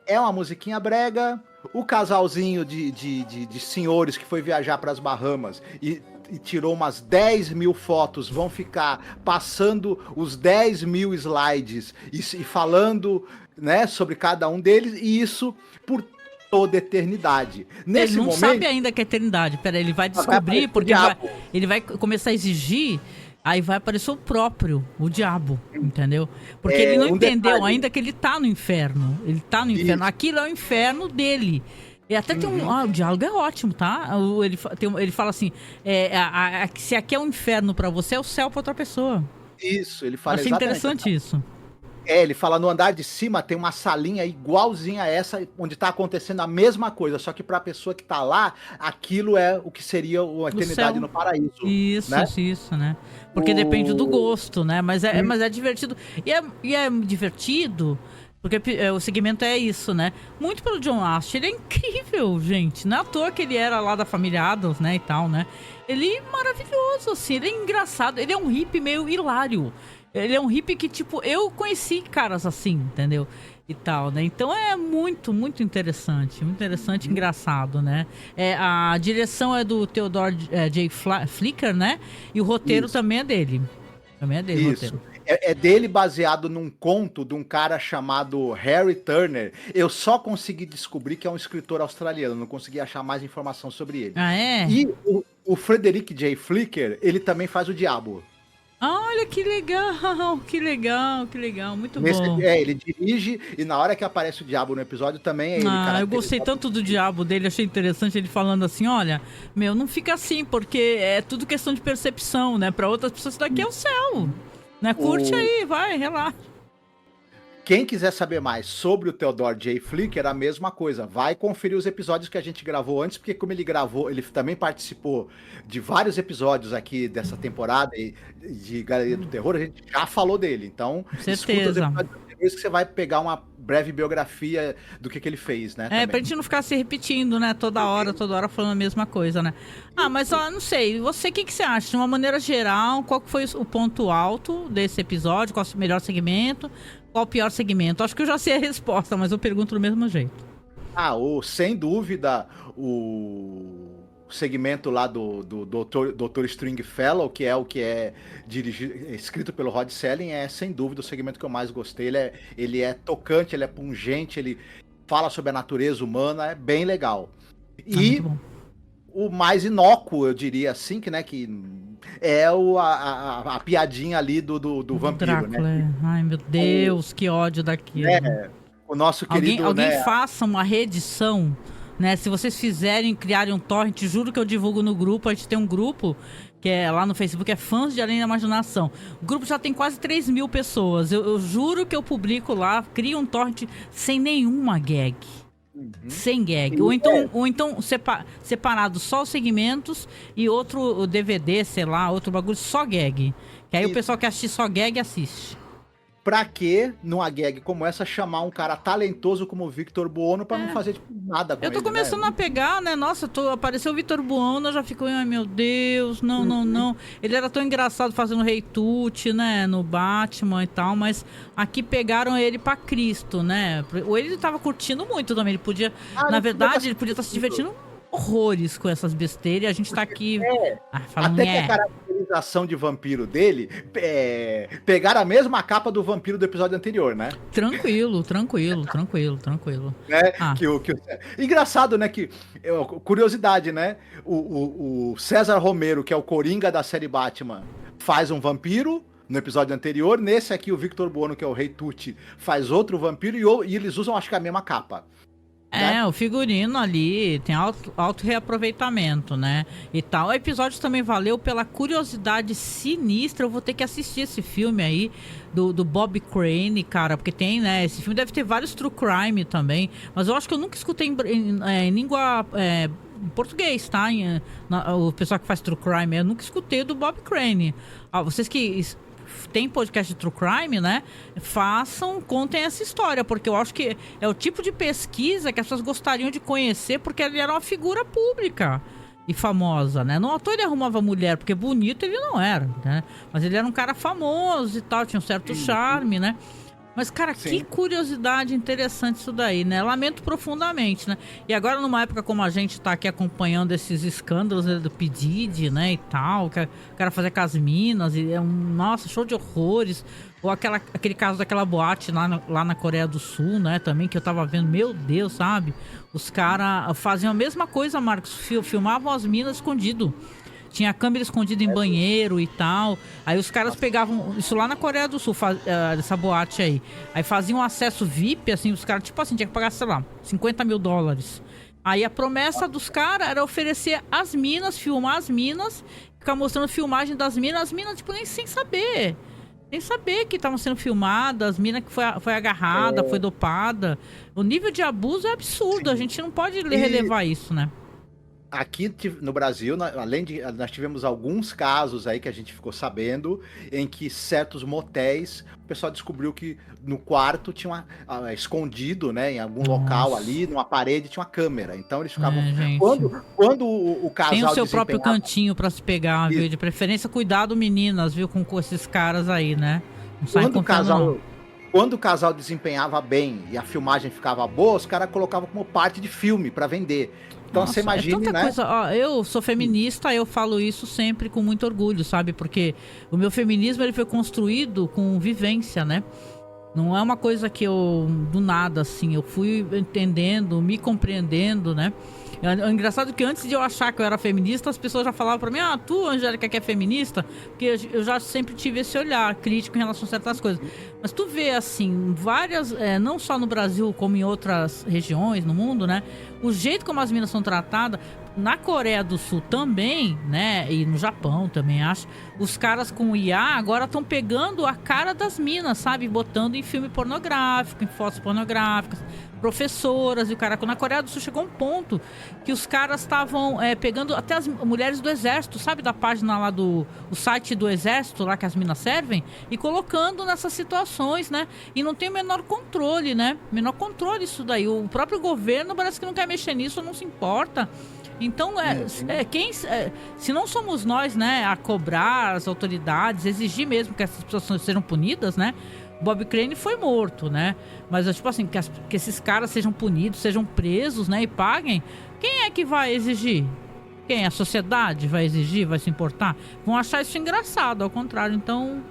É uma musiquinha brega. O casalzinho de senhores que foi viajar para as Bahamas e tirou umas 10 mil fotos, vão ficar passando os 10 mil slides e falando, né, sobre cada um deles, e isso por toda a eternidade. Ele não sabe ainda que é eternidade. Peraí, ele vai descobrir, porque ele vai começar a exigir, aí vai aparecer o diabo, entendeu? Porque ele não entendeu ainda que ele tá no inferno. Ele tá no inferno. Aquilo é o inferno dele. E até tem o diálogo é ótimo, tá? Ele fala assim, se aqui é um inferno pra você, é o céu pra outra pessoa. Isso, ele fala exatamente. Achei interessante isso. Ele fala, no andar de cima tem uma salinha igualzinha a essa, onde tá acontecendo a mesma coisa, só que pra pessoa que tá lá, aquilo é o que seria a eternidade no paraíso. Isso, né? Isso, né? Porque depende do gosto, né? Mas é divertido. E é divertido... Porque o segmento é isso, né? Muito pelo John Astin, ele é incrível, gente. Não é à toa que ele era lá da família Addams, né, e tal, né? Ele maravilhoso, assim, ele é engraçado, ele é um hippie meio hilário. Ele é um hippie que, tipo, eu conheci caras assim, entendeu? E tal, né? Então é muito, muito interessante, engraçado, né? A direção é do Theodore J. Flicker, né? E o roteiro também é dele. Também é dele, o roteiro. É dele, baseado num conto de um cara chamado Harry Turner. Eu só consegui descobrir que é um escritor australiano, não consegui achar mais informação sobre ele. Ah, é? E o Frederick J. Flicker, ele também faz o Diabo. Olha, que legal, muito bom. Ele dirige, e na hora que aparece o Diabo no episódio também é ele. Eu gostei tanto do Diabo dele, achei interessante ele falando assim, olha, não fica assim, porque é tudo questão de percepção, né? Pra outras pessoas isso daqui é o céu, né? Curte aí, vai, relaxa. Quem quiser saber mais sobre o Theodore J. Flicker, a mesma coisa. Vai conferir os episódios que a gente gravou antes, porque como ele gravou, ele também participou de vários episódios aqui dessa temporada de Galeria do Terror, a gente já falou dele. Então, escuta os episódios anteriores que você vai pegar uma breve biografia do que ele fez, né? Pra gente não ficar se repetindo, né? Toda hora falando a mesma coisa, né? Mas ó, não sei, você, o que você acha? De uma maneira geral, qual que foi o ponto alto desse episódio? Qual o melhor segmento? Qual o pior segmento? Acho que eu já sei a resposta, mas eu pergunto do mesmo jeito. Sem dúvida, o segmento lá do Dr. Stringfellow, que é o que é escrito pelo Rod Serling, é sem dúvida o segmento que eu mais gostei. Ele é tocante, ele é pungente, ele fala sobre a natureza humana, é bem legal. E o mais inócuo, eu diria assim, que é a piadinha ali do vampiro, Drácula, né? Ai, meu Deus, que ódio daquilo. O nosso querido... Alguém faça uma reedição, né? Se vocês criarem um torrent, juro que eu divulgo no grupo. A gente tem um grupo que é lá no Facebook, é Fãs de Além da Imaginação. O grupo já tem quase 3.000 pessoas. Eu juro que eu publico lá, crio um torrent sem nenhuma gag. Sem gag. Ou então separado só os segmentos e outro DVD, sei lá, outro bagulho, só gag. Que aí o pessoal que assiste só gag assiste. Pra que, numa gag como essa, chamar um cara talentoso como o Victor Buono pra não fazer nada com ele? Eu tô começando a pegar, né? Nossa, apareceu o Victor Buono, eu já fico, ai meu Deus, não. Ele era tão engraçado fazendo Rei Tut, né? No Batman e tal, mas aqui pegaram ele pra Cristo, né? Ou ele tava curtindo muito também, ele podia, na verdade, ele podia estar se divertindo horrores com essas besteiras, e a gente tá aqui falando, até que a caracterização de vampiro dele pegaram a mesma capa do vampiro do episódio anterior, né? Tranquilo. Né? Engraçado, né? Curiosidade, né? O César Romero, que é o Coringa da série Batman, faz um vampiro no episódio anterior. Nesse aqui, o Victor Buono, que é o Rei Tut, faz outro vampiro e eles usam, acho que a mesma capa. Né? O figurino ali tem alto reaproveitamento, né? E tal. O episódio também valeu pela curiosidade sinistra. Eu vou ter que assistir esse filme aí do Bob Crane, cara, porque tem, né? Esse filme deve ter vários true crime também, mas eu acho que eu nunca escutei em língua em português, tá? O pessoal que faz true crime, eu nunca escutei do Bob Crane. Vocês que tem podcast de True Crime, né? Contem essa história, porque eu acho que é o tipo de pesquisa que as pessoas gostariam de conhecer, porque ele era uma figura pública e famosa, né? Não à toa ele arrumava mulher, porque bonito ele não era, né? Mas ele era um cara famoso e tal, tinha um certo charme, né? Mas, cara, que curiosidade interessante isso daí, né? Lamento profundamente, né? E agora, numa época como a gente tá aqui acompanhando esses escândalos, né, do P. Diddy, né, e tal, que o cara fazia com as minas, e nossa, show de horrores. Ou aquele caso daquela boate lá na Coreia do Sul, né, também, que eu tava vendo, meu Deus, sabe? Os caras faziam a mesma coisa, Marcos, filmavam as minas escondido. Tinha câmera escondida em banheiro e tal. Aí os caras pegavam... Isso lá na Coreia do Sul, essa boate aí. Aí faziam um acesso VIP, assim, os caras, tipo assim, tinha que pagar, sei lá, $50 mil. Aí a promessa dos caras era oferecer as minas, filmar as minas, ficar mostrando filmagem das minas. As minas, tipo, nem sem saber. Sem saber que estavam sendo filmadas, as minas que foi agarrada, foi dopada. O nível de abuso é absurdo, a gente não pode relevar isso, né? Aqui no Brasil, além de nós tivemos alguns casos aí que a gente ficou sabendo, em que certos motéis, o pessoal descobriu que no quarto tinha escondido, né, em algum local ali, numa parede, tinha uma câmera. Então eles ficavam... Quando o casal tem o seu próprio cantinho pra se pegar, viu? De preferência, cuidado, meninas, viu? Com esses caras aí, né? Não sai Quando o casal desempenhava bem e a filmagem ficava boa, os caras colocavam como parte de filme pra vender. Então você imagina, né? Coisa. Ó, eu sou feminista, eu falo isso sempre com muito orgulho, sabe? Porque o meu feminismo ele foi construído com vivência, né? Não é uma coisa que eu, do nada, assim, eu fui entendendo, me compreendendo, né? É engraçado que antes de eu achar que eu era feminista, as pessoas já falavam pra mim, tu, Angélica, que é feminista? Porque eu já sempre tive esse olhar crítico em relação a certas coisas. Mas tu vê, assim, várias, não só no Brasil, como em outras regiões no mundo, né? O jeito como as minas são tratadas, na Coreia do Sul também, né? E no Japão também, acho. Os caras com IA agora estão pegando a cara das minas, sabe? Botando em filme pornográfico, em fotos pornográficas, professoras e o cara. Na Coreia do Sul chegou um ponto que os caras estavam pegando até as mulheres do exército, sabe? Da página lá o site do exército, lá que as minas servem, e colocando nessas situações, né? E não tem o menor controle, né? Menor controle isso daí. O próprio governo parece que não quer mexer nisso, não se importa. Então, se não somos nós, né, a cobrar as autoridades, exigir mesmo que essas pessoas sejam punidas, né? Bob Crane foi morto, né? Mas, tipo assim, que esses caras sejam punidos, sejam presos, né, e paguem. Quem é que vai exigir? Quem? A sociedade vai exigir, vai se importar? Vão achar isso engraçado, ao contrário. Então,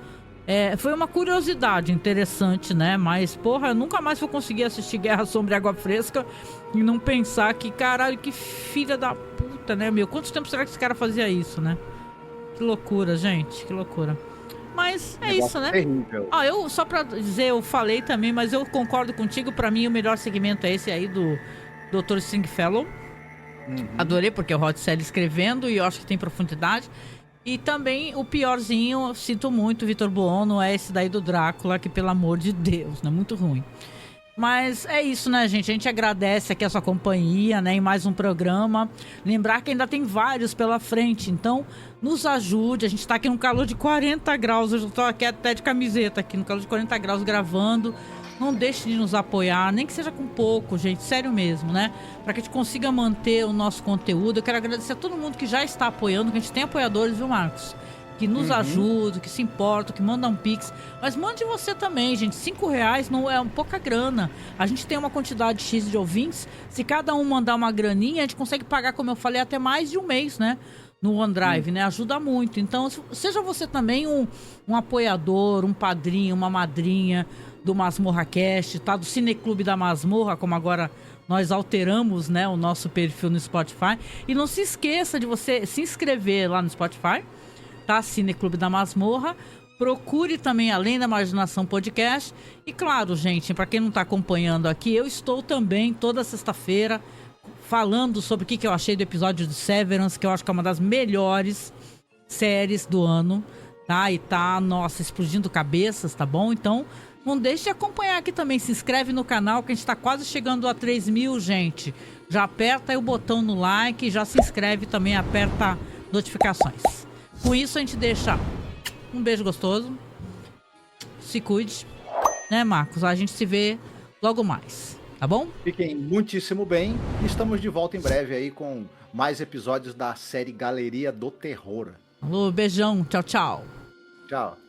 foi uma curiosidade interessante, né? Mas, porra, eu nunca mais vou conseguir assistir Guerra, Sombra e Água Fresca e não pensar que, caralho, que filha da puta, né, meu? Quanto tempo será que esse cara fazia isso, né? Que loucura, gente, que loucura. Mas é isso, né? Eu, só pra dizer, eu falei também, mas eu concordo contigo. Pra mim, o melhor segmento é esse aí do Dr. Stringfellow. Adorei, porque é o Rod Serling escrevendo e eu acho que tem profundidade. E também o piorzinho, sinto muito, Vitor Buono, é esse daí do Drácula, que pelo amor de Deus, né? Muito ruim. Mas é isso, né, gente? A gente agradece aqui a sua companhia, né, em mais um programa. Lembrar que ainda tem vários pela frente, então nos ajude. A gente tá aqui no calor de 40 graus, eu já tô aqui até de camiseta aqui no calor de 40 graus gravando. Não deixe de nos apoiar, nem que seja com pouco, gente, sério mesmo, né? Para que a gente consiga manter o nosso conteúdo. Eu quero agradecer a todo mundo que já está apoiando, que a gente tem apoiadores, viu, Marcos? Que nos ajudam, que se importam, que mandam um pix. Mas mande você também, gente. R$5 não é pouca grana. A gente tem uma quantidade X de ouvintes. Se cada um mandar uma graninha, a gente consegue pagar, como eu falei, até mais de um mês, né? No OneDrive, né? Ajuda muito. Então, seja você também um apoiador, um padrinho, uma madrinha do Masmorra Cast, tá? Do Cineclube da Masmorra, como agora nós alteramos, né, o nosso perfil no Spotify. E não se esqueça de você se inscrever lá no Spotify, tá? Cineclube da Masmorra. Procure também Além da Imaginação Podcast. E claro, gente, para quem não tá acompanhando aqui, eu estou também toda sexta-feira falando sobre o que eu achei do episódio do Severance, que eu acho que é uma das melhores séries do ano, tá? E tá, nossa, explodindo cabeças, tá bom? Então, não deixe de acompanhar aqui também. Se inscreve no canal, que a gente tá quase chegando a 3.000, gente. Já aperta aí o botão no like, já se inscreve também, aperta notificações. Com isso, a gente deixa um beijo gostoso. Se cuide, né, Marcos? A gente se vê logo mais. Tá bom? Fiquem muitíssimo bem. Estamos de volta em breve aí com mais episódios da série Galeria do Terror. Alô, beijão. Tchau, tchau. Tchau.